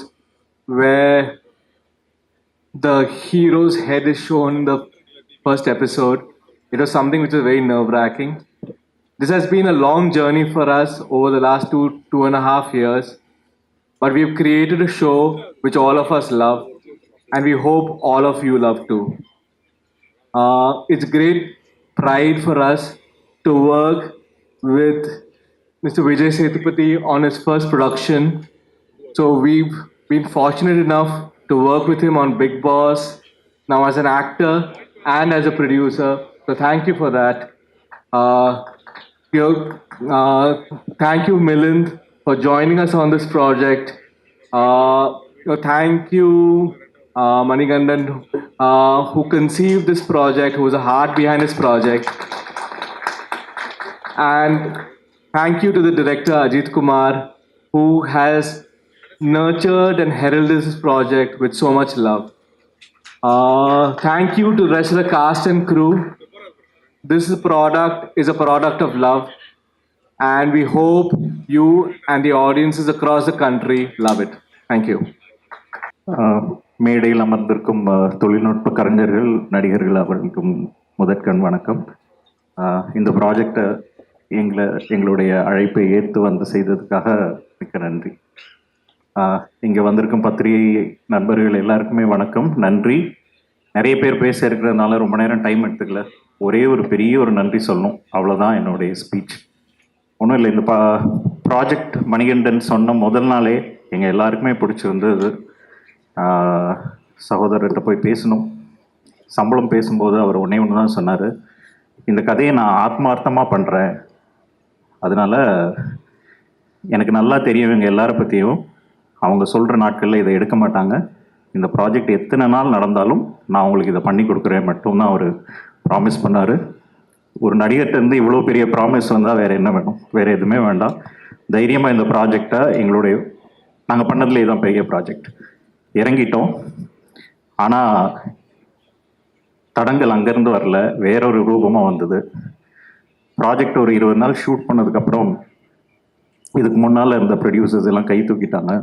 where the hero's head is shown in the first episode, it was something which was very nerve-wracking. This has been a long journey for us over the last 2.5 years, but we've created a show which all of us love, and we hope all of you love too. It's great pride for us to work with Mr. Vijay Sethupathi on his first production. So we've been fortunate enough to work with him on Bigg Boss, now as an actor and as a producer. So So thank you for that. Thank you, Milind, for joining us on this project. Thank you, Manigandan, who conceived this project, who was the heart behind this project. And thank you to the director, Ajit Kumar, who has nurtured and heralded this project with so much love. Thank you to the rest of the cast and crew. This product is a product of love, and we hope you and the audiences across the country love it. Thank you. மேடையில் அமர்ந்திருக்கும் தொழில்நுட்ப கலைஞர்கள், நடிகர்கள் அவர்களுக்கும் முதற்கண் வணக்கம். இந்த ப்ராஜெக்டை எங்களுடைய அழைப்பை ஏற்று வந்து செய்ததுக்காக மிக்க நன்றி. இங்கே வந்திருக்கும் பத்திரிகை நண்பர்கள் எல்லாருக்குமே வணக்கம், நன்றி. நிறைய பேர் பேச இருக்கிறதுனால ரொம்ப நேரம் டைம் எடுத்துக்கல. ஒரே ஒரு பெரிய ஒரு நன்றி சொல்லணும், அவ்வளோதான் என்னுடைய ஸ்பீச். ஒன்றும் இல்லை, இந்த ப்ராஜெக்ட் மணிகண்டன் சொன்ன முதல் நாளே எங்கள் எல்லாருக்குமே பிடிச்சிருந்தது. சகோதரர்கிட்ட போய் பேசணும், சம்பளம் பேசும்போது அவர் ஒன்றே ஒன்று தான் சொன்னார், இந்த கதையை நான் ஆத்மார்த்தமாக பண்ணுறேன், அதனால் எனக்கு நல்லா தெரியும் இவங்க எல்லாரை பற்றியும், அவங்க சொல்கிற நாட்களில் இதை எடுக்க மாட்டாங்க, இந்த ப்ராஜெக்ட் எத்தனை நாள் நடந்தாலும் நான் உங்களுக்கு இதை பண்ணி கொடுக்குறேன் மட்டும்தான் அவர் ப்ராமிஸ் பண்ணார். ஒரு நடிகர்கிட்டருந்து இவ்வளோ பெரிய ப்ராமிஸ் வந்தால் வேறு என்ன வேணும், வேறு எதுவுமே வேண்டாம். தைரியமாக இந்த ப்ராஜெக்டை நாங்கள் பண்ணதுலேயே தான் பெரிய ப்ராஜெக்ட் இறங்கிட்டோம். ஆனால் தடங்கள் அங்கேருந்து வரல, வேறொரு ரூபமாக வந்தது. ப்ராஜெக்ட் ஒரு 20 நாள் ஷூட் பண்ணதுக்கப்புறம் இதுக்கு முன்னால் இருந்த ப்ரொடியூசர்ஸ் எல்லாம் கை தூக்கிட்டாங்க.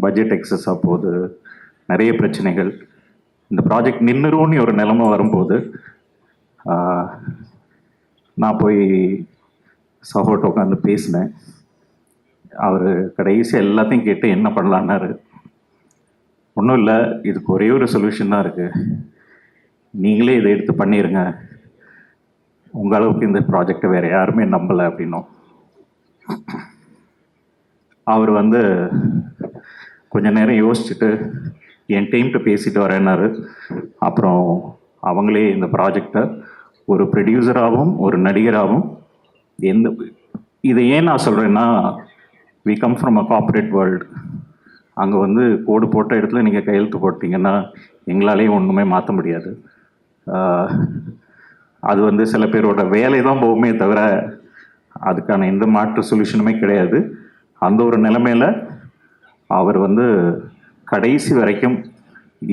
பட்ஜெட் எக்ஸஸாக போகுது, நிறைய பிரச்சனைகள். இந்த ப்ராஜெக்ட் நின்றுரும்னு ஒரு நிலைமை வரும்போது நான் போய் சகோட்ட உட்காந்து பேசினேன். அவர் கடைசியாக எல்லாத்தையும் கேட்டு என்ன பண்ணலான்னாரு. ஒன்றும் இல்லை, இதுக்கு ஒரே ஒரு சொல்யூஷன் தான் இருக்குது, நீங்களே இதை எடுத்து பண்ணிடுங்க, உங்கள் அளவுக்கு இந்த ப்ராஜெக்டை வேறு யாருமே நம்பலை அப்படின்னும். அவர் கொஞ்ச நேரம் யோசிச்சுட்டு என் டீம்கிட்ட பேசிட்டு வரேன்னாரு. அப்புறம் அவங்களே இந்த ப்ராஜெக்டை ஒரு ப்ரொடியூசராகவும் ஒரு நடிகராகவும் இதை ஏன் நான் சொல்கிறேன்னா, we come from a corporate world. அங்கே கோடு போட்ட இடத்துல நீங்கள் கையெழுத்து போட்டிங்கன்னா எங்களாலேயும் ஒன்றுமே மாற்ற முடியாது. அது சில பேரோட வேலை தான் போகுமே தவிர அதுக்கான எந்த மாற்று சொல்யூஷனுமே கிடையாது. அந்த ஒரு நிலைமையில் அவர் கடைசி வரைக்கும்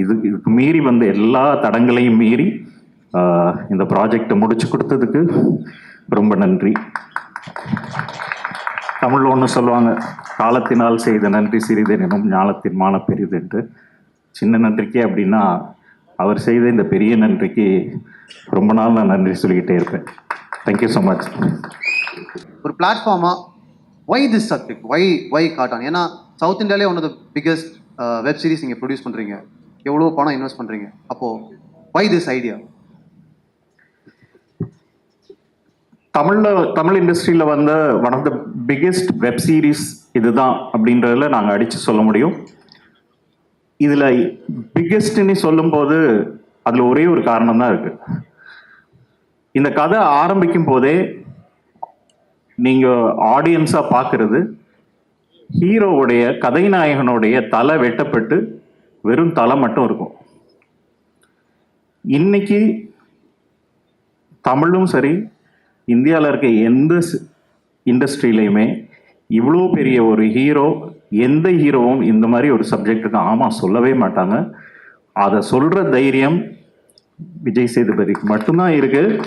இதுக்கு மீறி எல்லா தடங்களையும் மீறி இந்த ப்ராஜெக்டை முடிச்சு கொடுத்ததுக்கு ரொம்ப நன்றி. தமிழில் ஒன்று சொல்லுவாங்க, காலத்தினால் செய்த நன்றி சிறிதெனும் ஞாலத்தின் மான பெரிதென்று. சின்ன நன்றிக்கே அப்படின்னா அவர் செய்த இந்த பெரிய நன்றிக்கு ரொம்ப நாள் நான் நன்றி சொல்லிக்கிட்டே இருப்பேன். Thank you so much. ஒரு பிளாட்ஃபார்மாக why this subject, why Kaattaan? ஏன்னா சவுத் இந்தியாவிலே one of the biggest web series நீங்கள் ப்ரொடியூஸ் பண்ணுறீங்க, எவ்வளோ பணம் இன்வெஸ்ட் பண்ணுறீங்க, அப்போது ஒய் திஸ் ஐடியா? தமிழ் இண்டஸ்ட்ரியில் one of the biggest web series இதுதான் அப்படின்றதுல நாங்கள் அடித்து சொல்ல முடியும். இதில் பிக்கெஸ்ட்னு சொல்லும்போது அதில் ஒரே ஒரு காரணம் தான் இருக்குது. இந்த கதை ஆரம்பிக்கும் போதே நீங்கள் ஆடியன்ஸாக பார்க்குறது ஹீரோவுடைய கதைநாயகனுடைய தலை வெட்டப்பட்டு வெறும் தலை மட்டும் இருக்கும். இன்னைக்கு தமிழும் சரி, இந்தியாவில் இருக்க எந்த இண்டஸ்ட்ரியிலையுமே இவ்வளோ பெரிய ஒரு ஹீரோ, எந்த ஹீரோவும் இந்த மாதிரி ஒரு சப்ஜெக்டுக்கு ஆமாம் சொல்லவே மாட்டாங்க. அதை சொல்கிற தைரியம் விஜய் சேதுபதிக்கு மட்டும்தான் இருக்குது.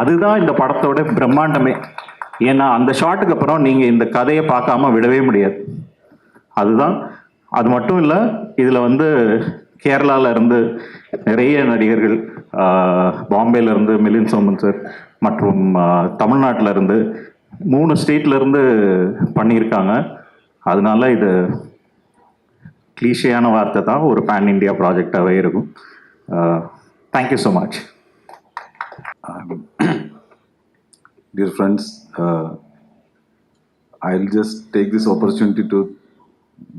அதுதான் இந்த படத்தோட பிரம்மாண்டமே. ஏன்னா அந்த ஷாட்டுக்கு அப்புறம் நீங்கள் இந்த கதையை பார்க்காம விடவே முடியாது. அது மட்டும் இல்லை, இதில் கேரளாவில் இருந்து நிறைய நடிகர்கள், பாம்பேலேருந்து மிலிந்த் சோமன் சார் மற்றும் தமிழ்நாட்டில் இருந்து 3 ஸ்டேட்லேருந்து பண்ணியிருக்காங்க. அதனால இது கிளீஷையான வார்த்தை தான், ஒரு பேன் இண்டியா ப்ராஜெக்டாகவே இருக்கும். Thank you so much. Dear friends, I'll just take this opportunity to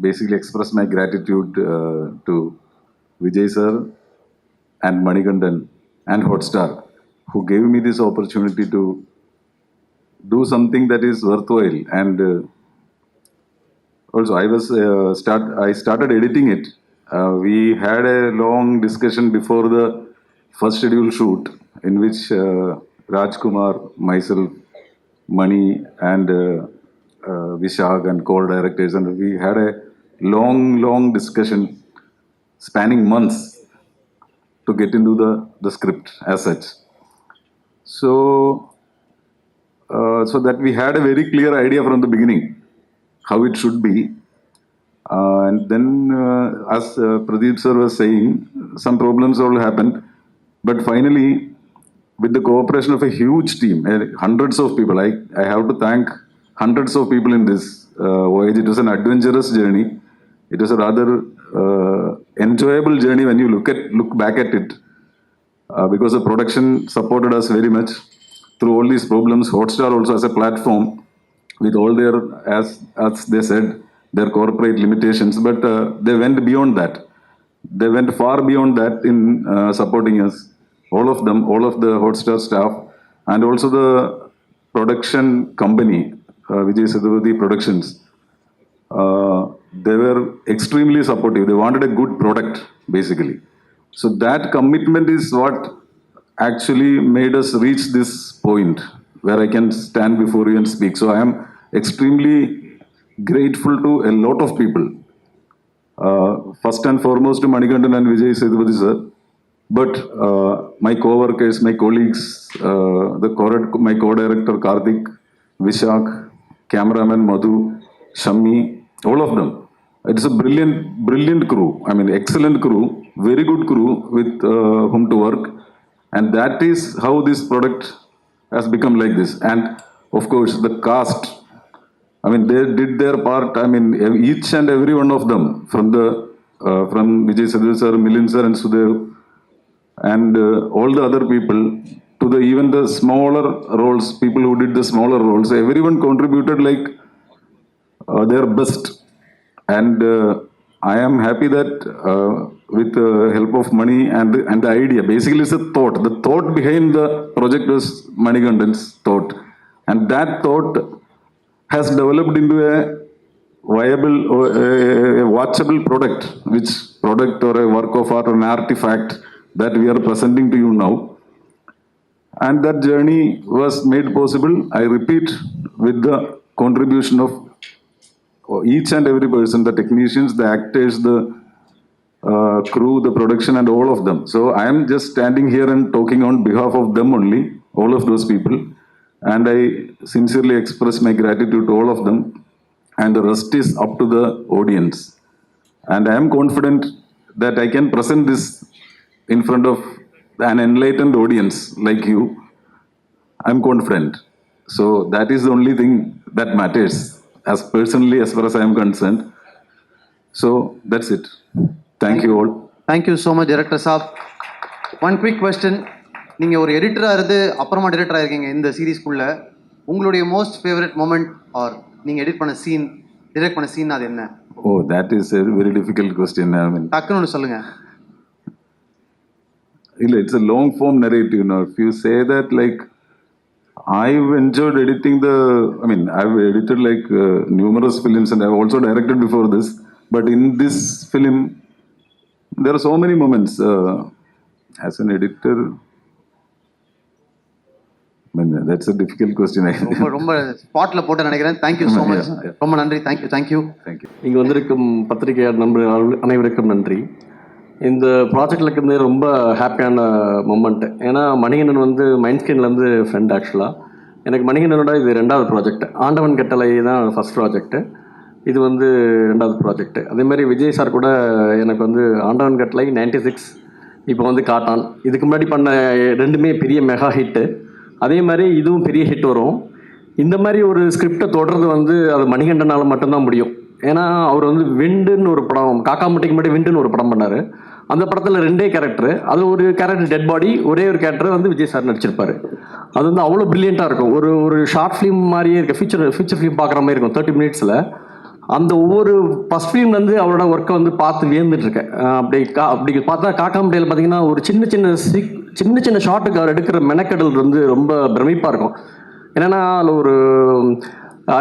basically express my gratitude to Vijay sir and Manigandan and Hotstar, who gave me this opportunity to do something that is worthwhile. And also, I started editing it. We had a long discussion before the first scheduled shoot, in which Rajkumar, myself, Mani, and Vishak and co-directors, and we had a long discussion spanning months to get into the script as such. So that we had a very clear idea from the beginning how it should be. And then, as Pradeep sir was saying, some problems all happened. But finally, with the cooperation of a huge team, hundreds of people, I have to thank hundreds of people in this voyage. It was an adventurous journey. It was a rather enjoyable journey when you look back at it, because the production supported us very much through all these problems. Hotstar also as a platform, with all their, as they said, their corporate limitations, but they went beyond that. They went far beyond that in supporting us. All of them, all of the Hotstar staff, and also the production company, Vijay Sethupathi Productions. They were extremely supportive. They wanted a good product, basically. So that commitment is what actually made us reach this point where I can stand before you and speak. So I am extremely grateful to a lot of people. First and foremost to Manikandan and Vijay Sethupathi sir. But my co-workers, my colleagues, my co-director Karthik, Vishak, cameraman Madhu, Shami, all of them. It's a brilliant crew. I mean, excellent crew, very good crew with whom to work. And that is how this product has become like this. And of course, the cast, I mean, they did their part. I mean, each and every one of them, from Vijay Sethupathi sir, Milind sir and Sudev, and all the other people, to even the smaller roles, people who did the smaller roles, everyone contributed like their best. And I am happy that with the help of Mani and the idea, basically it's a thought. The thought behind the project was Manikandan's thought. And that thought has developed into a viable, or a watchable product, or a work of art or an artifact that we are presenting to you now. And that journey was made possible, I repeat, with the contribution of each and every person, the technicians, the actors, the crew, the production, and all of them. So I am just standing here and talking on behalf of them only, all of those people. And I sincerely express my gratitude to all of them. And the rest is up to the audience. And I am confident that I can present this in front of an enlightened audience like you. I'm confident. So that is the only thing that matters, as personally, as far as I am concerned. So that's it. Thank you all. Thank you so much, Director Saab. One quick question. நீங்கள் ஒரு எடிட்டராக இருந்து அப்புறமா டிரெக்டராக இருக்கீங்க இந்த சீரீஸ்க்குள்ள. உங்களுடைய most favourite moment R நீங்கள் direct பண்ண scene அது என்ன? Oh, that is a very difficult question. I mean, டக்குன்னு ஒன்று சொல்லுங்கள். It's a long form narrative. If you say that, like, I've enjoyed editing I've edited like numerous films, and I've also directed before this. But in this film, there are so many moments as an editor. That's a difficult question. ரொம்ப ஸ்பாட்டில் போட்டு நினைக்கிறேன். Thank you so much. ரொம்ப நன்றி. Thank you. இங்கே வந்திருக்கும் பத்திரிகையாளர் நண்பர்கள் அனைவருக்கும் நன்றி. இந்த ப்ராஜெக்டில் இருக்கிறது ரொம்ப ஹாப்பியான மொமெண்ட்டு. ஏன்னா மணிகண்டன் வந்து மைண்ட்ஸ்கிரீன்லேருந்து ஃப்ரெண்ட். ஆக்சுவலாக எனக்கு மணிகண்டனோட இது 2வது ப்ராஜெக்ட். ஆண்டவன் கட்டளை தான் ஃபஸ்ட் ப்ராஜெக்ட்டு, இது வந்து 2வது ப்ராஜெக்ட்டு. அதேமாதிரி விஜய் சார் கூட எனக்கு வந்து ஆண்டவன் கட்டளை 96, இப்போ வந்து காட்டான், இதுக்கு முன்னாடி பண்ண 2மே பெரிய மெகா ஹிட்டு. அதே மாதிரி இதுவும் பெரிய ஹிட் வரும். இந்த மாதிரி ஒரு ஸ்கிரிப்டை தொடர்றது வந்து அது மணிகண்டனால் மட்டும்தான் முடியும். ஏன்னா அவர் வந்து விண்டுன்னு ஒரு படம், காக்கா முட்டைக்கு முன்னாடி விண்டுன்னு ஒரு படம் பண்ணார். அந்த படத்தில் 2 கேரக்டரு, அது ஒரு கேரக்டர் டெட் பாடி, ஒரே ஒரு கேரக்டர் வந்து விஜய் சார் நடிச்சிருப்பார். அது வந்து அவ்வளோ ப்ரில்லியண்ட்டாக இருக்கும். ஒரு ஷார்ட் ஃபிலிம் மாதிரியே இருக்க, ஃபீச்சர் ஃபிலிம் பார்க்குற மாதிரி இருக்கும் 30 மினிட்ஸில். அந்த ஒவ்வொரு ஃபஸ்ட் ஃபிலிம்லேருந்து அவரோட ஒர்க்கை வந்து பார்த்து வியந்துட்டுருக்கேன். அப்படி பார்த்தா காக்காமுட்டையில் பார்த்தீங்கன்னா ஒரு சின்ன சின்ன ஷாட்டுக்கு அவர் எடுக்கிற மெனக்கடல் வந்து ரொம்ப பிரமிப்பாக இருக்கும். என்னென்னா அதில் ஒரு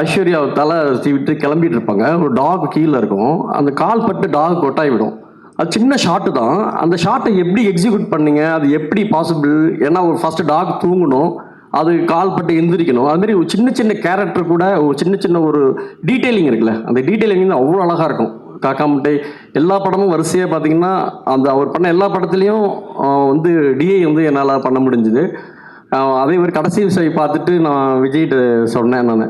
ஐஸ்வர்யா தலை விட்டு கிளம்பிட்டு இருப்பாங்க, ஒரு டாக் கீழே இருக்கும், அந்த கால் பட்டு டாக் கொட்டாய் விடும். அது சின்ன ஷாட்டு தான், அந்த ஷாட்டை எப்படி எக்ஸிக்யூட் பண்ணீங்க, அது எப்படி பாசிபிள்? ஏன்னா ஒரு ஃபஸ்ட்டு டாக் தூங்கணும், அது கால் பட்டு எந்திரிக்கணும், அதுமாரி ஒரு சின்ன கேரக்டர் கூட ஒரு சின்ன ஒரு டீட்டெயிலிங் இருக்குல்ல, அந்த டீட்டெயிலிங் வந்து அவ்வளோ அழகாக இருக்கும். காக்காமுட்டை எல்லா படமும் வரிசையாக பார்த்தீங்கன்னா அந்த அவர் பண்ண எல்லா படத்துலேயும் வந்து டிஐ வந்து என்னால் பண்ண முடிஞ்சுது. அதே மாதிரி கடைசி விஷயம் பார்த்துட்டு நான் விஜய்கிட்ட சொன்னேன், நான்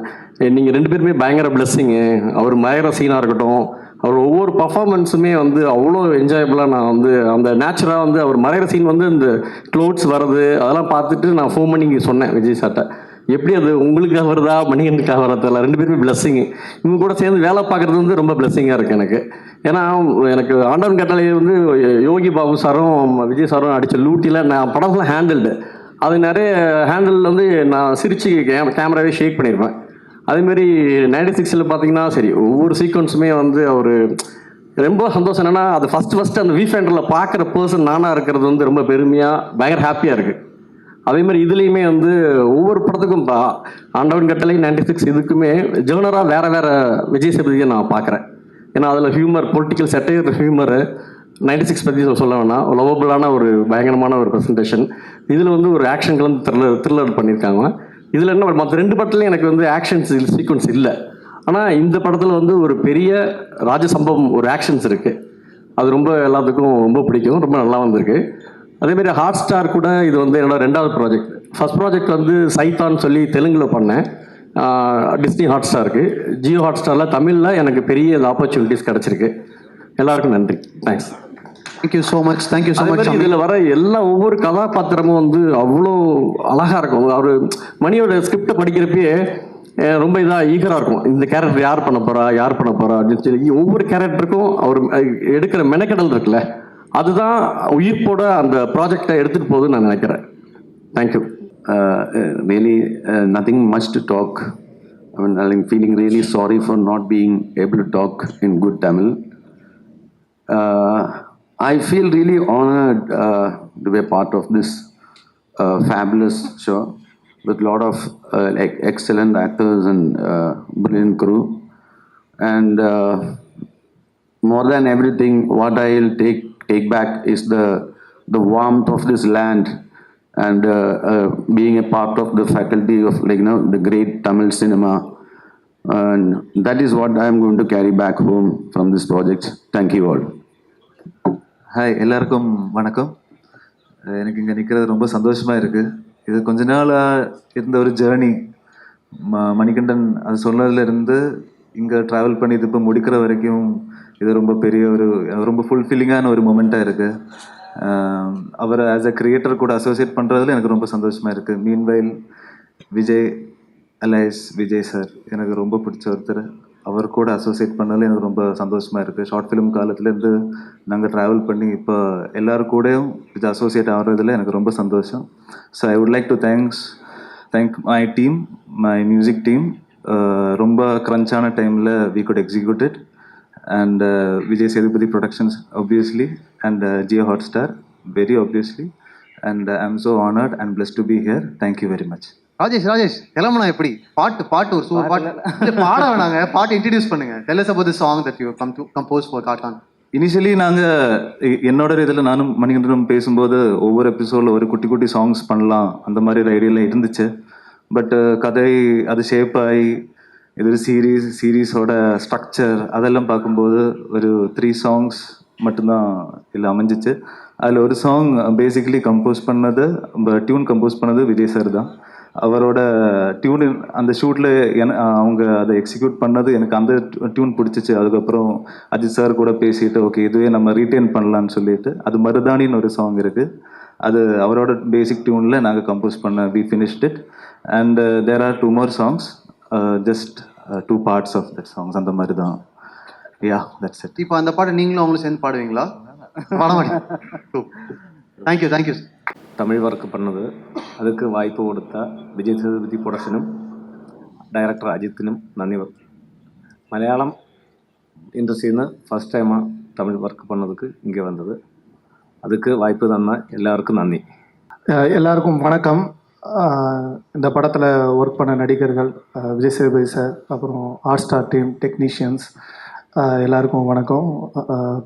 நீங்கள் 2 பேருமே பயங்கர பிளெஸ்ஸிங்கு. அவர் மயற சீனாக இருக்கட்டும், அவர் ஒவ்வொரு பர்ஃபார்மன்ஸுமே வந்து அவ்வளோ என்ஜாயபுளாக நான் வந்து அந்த நேச்சுரலாக வந்து அவர் மறைகிற சீன் வந்து இந்த க்ளோத்ஸ் வர்றது அதெல்லாம் பார்த்துட்டு நான் ஃபோன் பண்ணி சொன்னேன் விஜய் சார்ட்ட, எப்படி அது உங்களுக்காக வருதா மணிகண்டுக்காக வரதில்ல, 2 பேருமே பிளெஸ்ஸிங்கு. இவங்க கூட சேர்ந்து வேலை பார்க்குறது வந்து ரொம்ப பிளெஸ்ஸிங்காக இருக்குது எனக்கு. ஏன்னா எனக்கு ஆண்டவன் கட்டளை வந்து யோகி பாபு சாரும் விஜய் சாரும் அடித்த லூட்டியில் நான் படத்தில் ஹேண்டில்டு, அது நிறைய ஹேண்டில் வந்து நான் சிரித்து கேமராவே ஷேக் பண்ணியிருப்பேன். அதேமாரி 96ல் பார்த்தீங்கன்னா சரி, ஒவ்வொரு சீக்வன்ஸுமே வந்து அவர் ரொம்ப சந்தோஷம். என்னென்னா அது ஃபஸ்ட்டு அந்த வீஃபேண்டரில் பார்க்குற பர்சன் நானாக இருக்கிறது வந்து ரொம்ப பெருமையாக பயங்கர ஹாப்பியாக இருக்குது. அதேமாதிரி இதுலேயுமே வந்து ஒவ்வொரு படத்துக்கும் ஆண்டவன் கட்டளை 96 இதுக்குமே ஜேர்னராக வேறு விஜய் சேதுபதியை நான் பார்க்குறேன். ஏன்னா அதில் ஹியூமர், பொலிட்டிக்கல் செட்டையர் ஹியூமரு 96 பற்றி சொல்ல வேணாம், லவபுளான ஒரு பயங்கரமான ஒரு ப்ரெசன்டேஷன். இதில் வந்து ஒரு ஆக்ஷன் கலந்து த்ரில்லர் பண்ணியிருக்காங்க. இதில் என்ன மற்ற 2 படத்துலையும் எனக்கு வந்து ஆக்ஷன்ஸ் சீக்வன்ஸ் இல்லை, ஆனால் இந்த படத்தில் வந்து ஒரு பெரிய ராஜசம்பவம் ஒரு ஆக்ஷன்ஸ் இருக்குது. அது ரொம்ப எல்லாத்துக்கும் ரொம்ப பிடிக்கும், ரொம்ப நல்லா வந்திருக்கு. அதேமாரி ஹாட் ஸ்டார் கூட இது வந்து என்னோட 2வது ப்ராஜெக்ட். ஃபஸ்ட் ப்ராஜெக்ட் வந்து சைத்தான்னு சொல்லி தெலுங்கில் பண்ணேன், டிஸ்னி ஹாட் ஸ்டாருக்கு. ஜியோ ஹாட் ஸ்டாரில் தமிழில் எனக்கு பெரிய ஆப்பர்ச்சுனிட்டிஸ் கிடச்சிருக்கு. எல்லாருக்கும் நன்றி, thanks. Thank you so much. Thank you so much. இதில் வர ஒவ்வொரு கதாபாத்திரமும் வந்து அவ்வளோ அழகாக இருக்கும். அவர் மணியோட ஸ்கிரிப்டை படிக்கிறப்பயே ரொம்ப இதாக ஈகராக இருக்கும், இந்த கேரக்டர் யார் பண்ண போகிறா அப்படின்னு சொல்லி. ஒவ்வொரு கேரக்டருக்கும் அவர் எடுக்கிற மெனக்கடல் இருக்குல்ல, அதுதான் உயிர்ப்போட அந்த ப்ராஜெக்டை எடுத்துகிட்டு போகுதுன்னு நான் நினைக்கிறேன். Thank you. Really, nothing much to talk. I mean, I'm feeling really sorry for not being able to talk in good Tamil. I feel really honored to be a part of this fabulous show with a lot of excellent actors and brilliant crew. And more than everything, what I'll take back is the warmth of this land and being a part of the faculty of the great Tamil cinema. And that is what I am going to carry back home from this project. Thank you all. Hi, எல்லாருக்கும் வணக்கம். எனக்கு இங்கே நிற்கிறது ரொம்ப சந்தோஷமாக இருக்குது. இது கொஞ்ச நாளாக இருந்த ஒரு ஜேர்னி. மணிகண்டன் அது சொன்னதுலேருந்து இங்கே ட்ராவல் பண்ணி இது இப்போ முடிக்கிற வரைக்கும் இது ரொம்ப பெரிய ரொம்ப ஃபுல்ஃபில்லிங்கான ஒரு மொமெண்ட்டாக இருக்குது. அவரை ஆஸ் அ கிரியேட்டர் கூட அசோசியேட் பண்ணுறதுல எனக்கு ரொம்ப சந்தோஷமாக இருக்குது. மீன்வைல் விஜய் சார் எனக்கு ரொம்ப பிடிச்ச ஒருத்தர், அவர் கூட அசோசியேட் பண்ணதில் எனக்கு ரொம்ப சந்தோஷமாக இருக்குது. ஷார்ட் ஃபிலிம் காலத்துலேருந்து நாங்கள் ட்ராவல் பண்ணி இப்போ எல்லோரும் கூடயும் இது அசோசியேட் ஆகிறதுல எனக்கு ரொம்ப சந்தோஷம். So I would like to thank my team, my music team. ரொம்ப க்ரன்ச்சான டைமில் we could execute it. And Vijay Sethupathi productions obviously, and Jio Hotstar very obviously, and I'm so honored and blessed to be here. Thank you very much. Rajesh கிளம்புனா எப்படி? பாட்டு ஒரு super பாட்டு பாட வேணாங்க, பாட்டு இன்ட்ரடியூஸ் பண்ணுங்க. Tell us about the song that you come to compose for Cartoon. Initially நாங்கள் என்னோட இதில் நானும் மணிகண்டனும் பேசும்போது ஒவ்வொரு எபிசோடில் ஒரு குட்டி சாங்ஸ் பண்ணலாம் அந்த மாதிரி ஒரு ஐடியாலாம் இருந்துச்சு. பட் கதை அது ஷேப் ஆகி இது ஒரு சீரீஸோட ஸ்ட்ரக்சர் அதெல்லாம் பார்க்கும்போது ஒரு 3 songs மட்டும்தான் இதில் அமைஞ்சிச்சு. அதில் ஒரு சாங் பேசிக்கலி டியூன் கம்போஸ் பண்ணது விஜய் சார் தான். அவரோட டியூன் அந்த ஷூட்டில் அவங்க அதை எக்ஸிக்யூட் பண்ணது எனக்கு அந்த டியூன் பிடிச்சிச்சு. அதுக்கப்புறம் அஜித் சார் கூட பேசிட்டு ஓகே இதுவே நம்ம ரீட்டைன் பண்ணலான்னு சொல்லிட்டு அது மருதானின்னு ஒரு சாங் இருக்குது. அது அவரோட பேசிக் டியூனில் நாங்கள் கம்போஸ் பண்ண we finished it. And there are 2 more songs, just 2 parts of that songs. அந்த மாதிரி தான். That's it. இப்போ அந்த பாட்டு நீங்களும் அவங்களும் சேர்ந்து பாடுவீங்களா? பாட மாட்டேன். தேங்க்யூ. தமிழ் ஒர்க் பண்ணது, அதுக்கு வாய்ப்பு கொடுத்த விஜய் சேதுபதி ப்ரொடக்ஷனும் டைரக்டர் அஜித்திനും നന്ദി. മലയാളം இண்டஸ்ட்ரின்னு ஃபஸ்ட் டைமாக தமிழ் ஒர்க் பண்ணதுக்கு இங்கே வந்தது. அதுக்கு வாய்ப்பு தந்த எல்லாருக்கும் நன்றி. எல்லாருக்கும் வணக்கம். இந்த படத்தில் ஒர்க் பண்ண நடிகர்கள் விஜய் சேதுபதி சார், அப்புறம் ஹாட் ஸ்டார் டீம், டெக்னீஷியன்ஸ் எல்லாருக்கும் வணக்கம்.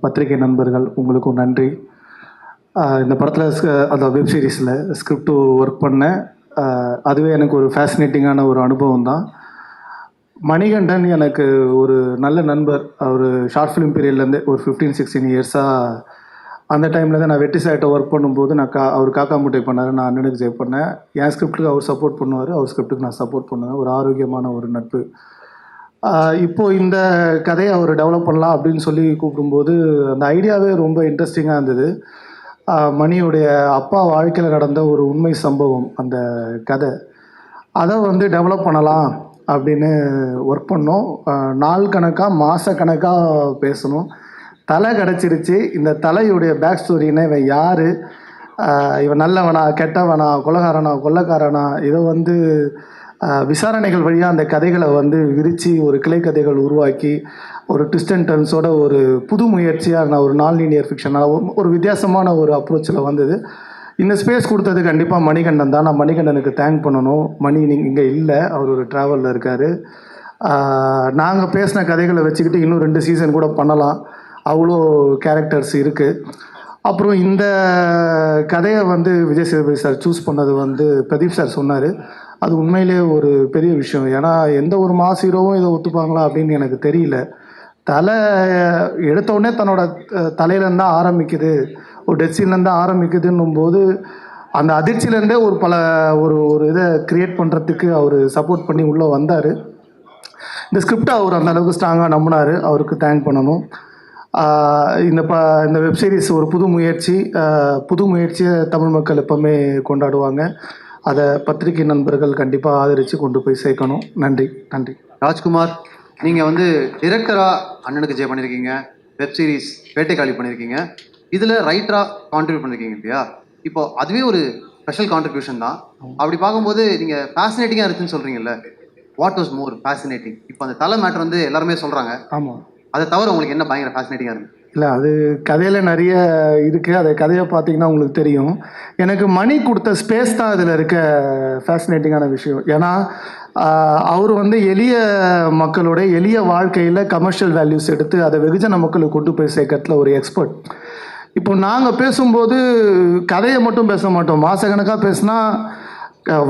பத்திரிகை நண்பர்கள் உங்களுக்கும் நன்றி. இந்த படத்தில் அந்த வெப் சீரிஸில் ஸ்கிரிப்ட் ஒர்க் பண்ணேன். அதுவே எனக்கு ஒரு ஃபேசினேட்டிங்கான ஒரு அனுபவம் தான். மணிகண்டன் எனக்கு ஒரு நல்ல நண்பர். அவர் ஷார்ட் ஃபிலிம் பீரியட்லேருந்து ஒரு 15-16 இயர்ஸாக அந்த டைமில் தான் நான் வெற்றி சார்கிட்ட ஒர்க் பண்ணும்போது அவர் காக்கா முட்டை பண்ணார், நான் அண்ணனுக்கு சேவ் பண்ணேன். என் ஸ்கிரிப்டுக்கு அவர் சப்போர்ட் பண்ணுவார், அவர் ஸ்கிரிப்டுக்கு நான் சப்போர்ட் பண்ணுவேன். ஒரு ஆரோக்கியமான ஒரு நட்பு. இப்போது இந்த கதையை அவர் டெவலப் பண்ணலாம் அப்படின்னு சொல்லி கூப்பிடும்போது அந்த ஐடியாவே ரொம்ப இன்ட்ரெஸ்டிங்காக இருந்தது. மணியுடைய அப்பா வாழ்க்கையில் நடந்த ஒரு உண்மை சம்பவம் அந்த கதை. அதை டெவலப் பண்ணலாம் அப்படின்னு ஒர்க் பண்ணோம். நாள் கணக்காக மாதக்கணக்காக பேசணும். தலை கிடச்சிருச்சு. இந்த தலையுடைய பேக் ஸ்டோரின்னா இவன் யார், இவன் நல்லவனா கெட்டவனா கொலைகாரனா கொள்ளைக்காரனா, இதை விசாரணைகள் வழியாக அந்த கதைகளை விரித்து ஒரு கிளை கதைகள் உருவாக்கி ஒரு ட்விஸ்ட் அண்ட் டர்ன்ஸோட ஒரு புது முயற்சியாக நான் ஒரு நான் லீனியர் ஃபிக்ஷனாக ஒரு வித்தியாசமான ஒரு அப்ரோச்சில் வந்தது. இந்த ஸ்பேஸ் கொடுத்தது கண்டிப்பாக மணிகண்டன் தான். நான் மணிகண்டனுக்கு தேங்க் பண்ணணும். மணி நீங்கள் இங்கே இல்லை, அவர் ஒரு ட்ராவலில் இருக்கார். நாங்கள் பேசின கதைகளை வச்சுக்கிட்டு இன்னும் 2 சீசன் கூட பண்ணலாம், அவ்வளோ கேரக்டர்ஸ் இருக்குது. அப்புறம் இந்த கதையை விஜய் சேதுபதி சார் சூஸ் பண்ணது பிரதீப் சார் சொன்னார். அது உண்மையிலே ஒரு பெரிய விஷயம். ஏன்னா எந்த ஒரு மாஸ் ஹீரோவும் இதை ஒத்துப்பாங்களா அப்படின்னு எனக்கு தெரியல. தலை எடுத்தோடனே தன்னோட தலையிலேருந்து தான் ஆரம்பிக்குது, ஒரு டெத்சீன்லேருந்து தான் ஆரம்பிக்குதுன்னும் போது அந்த அதிர்ச்சியிலேருந்தே ஒரு இதை க்ரியேட் பண்ணுறதுக்கு அவர் சப்போர்ட் பண்ணி உள்ளே வந்தார். இந்த ஸ்கிரிப்டை அவர் அந்த அளவுக்கு ஸ்ட்ராங்காக நம்பினார், அவருக்கு தேங்க் பண்ணணும். இந்த வெப்சீரிஸ் ஒரு புது முயற்சியை தமிழ் மக்கள் எப்போவுமே கொண்டாடுவாங்க. அதை பத்திரிகை நண்பர்கள் கண்டிப்பாக ஆதரித்து கொண்டு போய் சேர்க்கணும். நன்றி. ராஜ்குமார், நீங்கள் டிரெக்டராக அண்ணனுக்கு ஜெய் பண்ணியிருக்கீங்க, வெப் சீரிஸ் வேட்டைக்காளி பண்ணியிருக்கீங்க, இதில் ரைட்டராக கான்ட்ரிபியூட் பண்ணியிருக்கீங்க இல்லையா? இப்போ அதுவே ஒரு ஸ்பெஷல் கான்ட்ரிபியூஷன் தான். அப்படி பார்க்கும்போது நீங்கள் ஃபேசினேட்டிங்காக இருக்குன்னு சொல்கிறீங்கல்ல, வாட் வாஸ் மோர் ஃபேசினேட்டிங்? இப்போ அந்த தலை மேட்டர் எல்லாருமே சொல்கிறாங்க. ஆமாம். அதை தவிர உங்களுக்கு என்ன பயங்கர ஃபேசினேட்டிங்காக இருக்குது? இல்லை, அது கதையில் நிறைய இருக்குது. அதை கதையை பார்த்தீங்கன்னா உங்களுக்கு தெரியும். எனக்கு மணி கொடுத்த ஸ்பேஸ் தான் அதில் இருக்க ஃபேசினேட்டிங்கான விஷயம். ஏன்னா அவர் எளிய மக்களோட எளிய வாழ்க்கையில் கமர்ஷியல் வேல்யூஸ் எடுத்து அதை வெகுஜன மக்களுக்கு கொண்டு போய் சேர்க்கறதுல ஒரு எக்ஸ்பர்ட். இப்போ நாங்கள் பேசும்போது கதையை மட்டும் பேச மாட்டோம், மாதக்கணக்காக பேசினா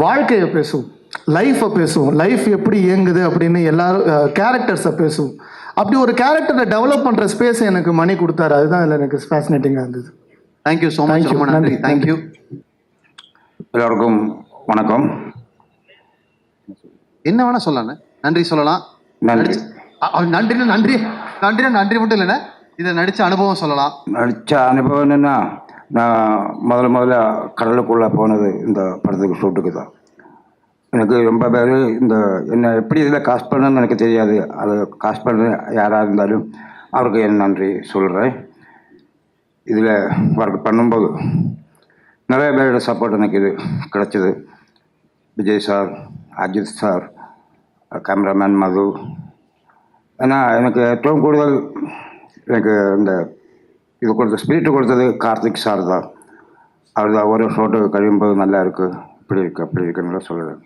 வாழ்க்கையை பேசுவோம், லைஃப்பை பேசுவோம், லைஃப் எப்படி இயங்குது அப்படின்னு எல்லாரும் கேரக்டர்ஸை பேசுவோம். அப்படி ஒரு கேரக்டரை டெவலப் பண்ணுற ஸ்பேஸ் எனக்கு மணி கொடுத்தாரு. அதுதான் இதில் எனக்கு ஃபேசினேட்டிங்காக இருந்தது. Thank you so much. ரொம்ப நன்றி. தேங்க்யூ. எல்லோருக்கும் வணக்கம். என்ன வேணால் சொல்லலாண்ணே, நன்றி சொல்லலாம். நன்றி மட்டும் இல்லைண்ணே, இதை நடித்த அனுபவம் சொல்லலாம். நடித்த அனுபவம் என்னென்னா, நான் முதல்ல கடலுக்குள்ளே போனது இந்த படத்துக்கு ஷூட்டுக்கு தான். எனக்கு ரொம்ப பேர் என்னை எப்படி இதில் காஸ்ட் பண்ணணும்னு எனக்கு தெரியாது. அது காஸ்ட் பண்ண யாராக இருந்தாலும் அவருக்கு என் நன்றி சொல்கிறேன். இதில் ஒர்க் பண்ணும்போது நிறைய பேரோட சப்போர்ட் எனக்கு இது கிடச்சிது. Vijay sir, Ajith sir, cameraman Madhu. ஏன்னா எனக்கு ഏറ്റവും കൂടുതൽ எனக்கு இது கொடுத்த ஸ்பிரிட் கொடுத்தது கார்த்திக் சார் தான். அவர் தான் ஒரு ஷோட்டு கழியும்போது நல்லா இருக்குது, இப்படி இருக்குது அப்படி இருக்குன்னு சொல்லுவேன்.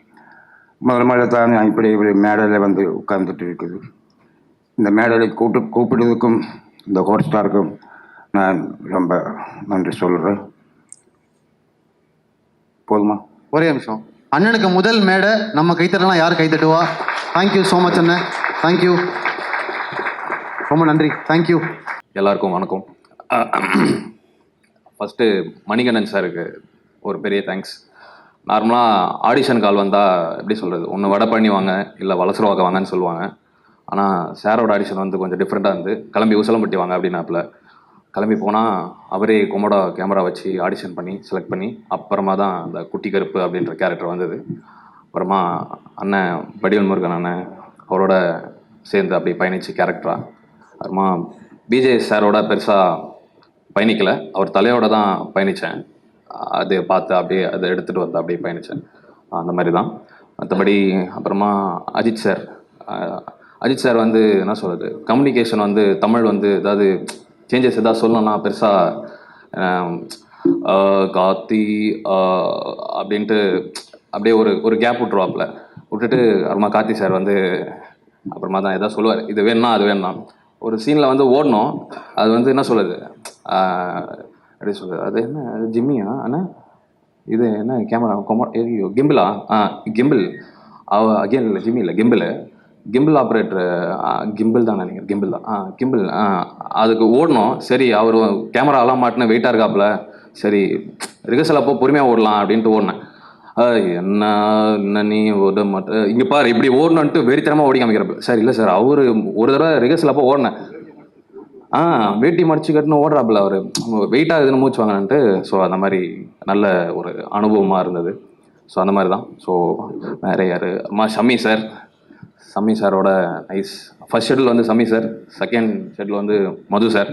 முதல்ல தான் நான் இப்படி மேடையில் உட்கார்ந்துட்டு இருக்குது. இந்த மேடையில் கூப்பிடுறதுக்கும் இந்த ஹாட் ஸ்டாருக்கும் நான் ரொம்ப நன்றி சொல்கிறேன். போதுமா? ஒரே நிமிஷம். அண்ணனுக்கு முதல் மேடை நம்ம கைத்தட்டலாம். யார் கைத்தட்டுவா? தேங்க்யூ ஸோ மச் அண்ணன். தேங்க்யூ, ரொம்ப நன்றி. தேங்க்யூ. எல்லாருக்கும் வணக்கம். ஃபஸ்ட்டு மணிகண்டன் சாருக்கு ஒரு பெரிய தேங்க்ஸ். நார்மலாக ஆடிஷன் கால் வந்தால் எப்படி சொல்கிறது, ஒன்று வடை பண்ணி வாங்க இல்லை வளசரவாக்க வாங்கன்னு சொல்லுவாங்க. ஆனால் சாரோட ஆடிஷன் கொஞ்சம் டிஃப்ரெண்ட்டாக இருந்து, கிளம்பி உசலம்பட்டி வாங்க அப்படின்னாப்புல கிளம்பி போனால் அவரே கொமோடா கேமரா வச்சு ஆடிஷன் பண்ணி செலக்ட் பண்ணி அப்புறமா தான் அந்த குட்டி கருப்பு அப்படின்ற கேரக்டர் வந்தது. அப்புறமா அண்ணன் வடிவேல் முருகன் அண்ணன் அவரோட சேர்ந்து அப்படி பயணிச்சு கேரக்டராக. அப்புறமா பிஜே சாரோட பெருசாக பயணிக்கலை, அவர் தலையோட தான் பயணித்தேன். அது பார்த்து அப்படியே அதை எடுத்துகிட்டு வந்து அப்படியே பயணித்தேன். அந்த மாதிரி தான். மற்றபடி அப்புறமா அஜித் சார், அஜித் சார் வந்து என்ன சொல்கிறது, கம்யூனிகேஷன் வந்து தமிழ் வந்து ஏதாவது சேஞ்சஸ் எதாவது சொல்லணும்னா பெருசாக காத்தி அப்படின்ட்டு அப்படியே ஒரு கேப் விட்டுருவாப்புல, விட்டுட்டு அப்புறமா கார்த்தி சார் வந்து அப்புறமா தான் எதாவது சொல்லுவார், இது வேணும்னா அது வேணும்னா. ஒரு சீனில் வந்து ஓடணும், அது வந்து என்ன சொல்கிறது, எப்படி சொல்கிறது, அது என்ன ஜிம்மியா அண்ணா, இது என்ன கேமரா கிம்பிளா, கிம்பிள் அகெயின் இல்லை, ஜிம்மி இல்லை, கிம்பிள் ஆப்ரேட்டரு, கிம்பிள் தான் நினைக்கிறேன், கிம்பிள் தான், கிம்பிள். அதுக்கு ஓடணும், சரி அவர் கேமராலாம் மாட்டின வெயிட்டாக இருக்காப்புல, சரி ரிஹர்சல் அப்போ பொறுமையாக ஓடலாம் அப்படின்ட்டு ஓடினேன். என்ன நீ ஓட மாட்டேன், இங்கே பாரு இப்படி ஓடணுன்ட்டு வெறித்தனமாக ஓடி காமிக்கிறப்ப, சார் இல்லை சார் அவர் ஒரு தடவை ரிஹர்சல் அப்போ ஓடினேன், வேட்டி மடிச்சு கட்டுன்னு ஓடுறாப்புல அவர், வெயிட்டாக இருக்குதுன்னு மூச்சு வாங்கினேன்ட்டு. ஸோ அந்த மாதிரி நல்ல ஒரு அனுபவமாக இருந்தது. ஸோ அந்த மாதிரி தான். ஸோ வேறு யார், ஷமி சாரோட நைஸ். ஃபர்ஸ்ட் ஷெட்யூல் வந்து ஷமி சார், செகண்ட் ஷெட்யூல் வந்து மது சார்.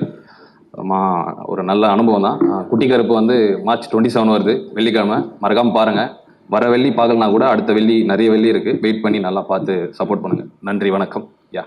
ஒரு நல்ல அனுபவம் தான். குட்டி கருப்பு வந்து March 27 வருது, வெள்ளிக்கிழமை, மறக்காமல் பாருங்கள். வர வெள்ளி பார்க்கலனா கூட அடுத்த வெள்ளி நிறைய வெள்ளி இருக்குது, வெயிட் பண்ணி நல்லா பார்த்து சப்போர்ட் பண்ணுங்கள். நன்றி, வணக்கம். யா.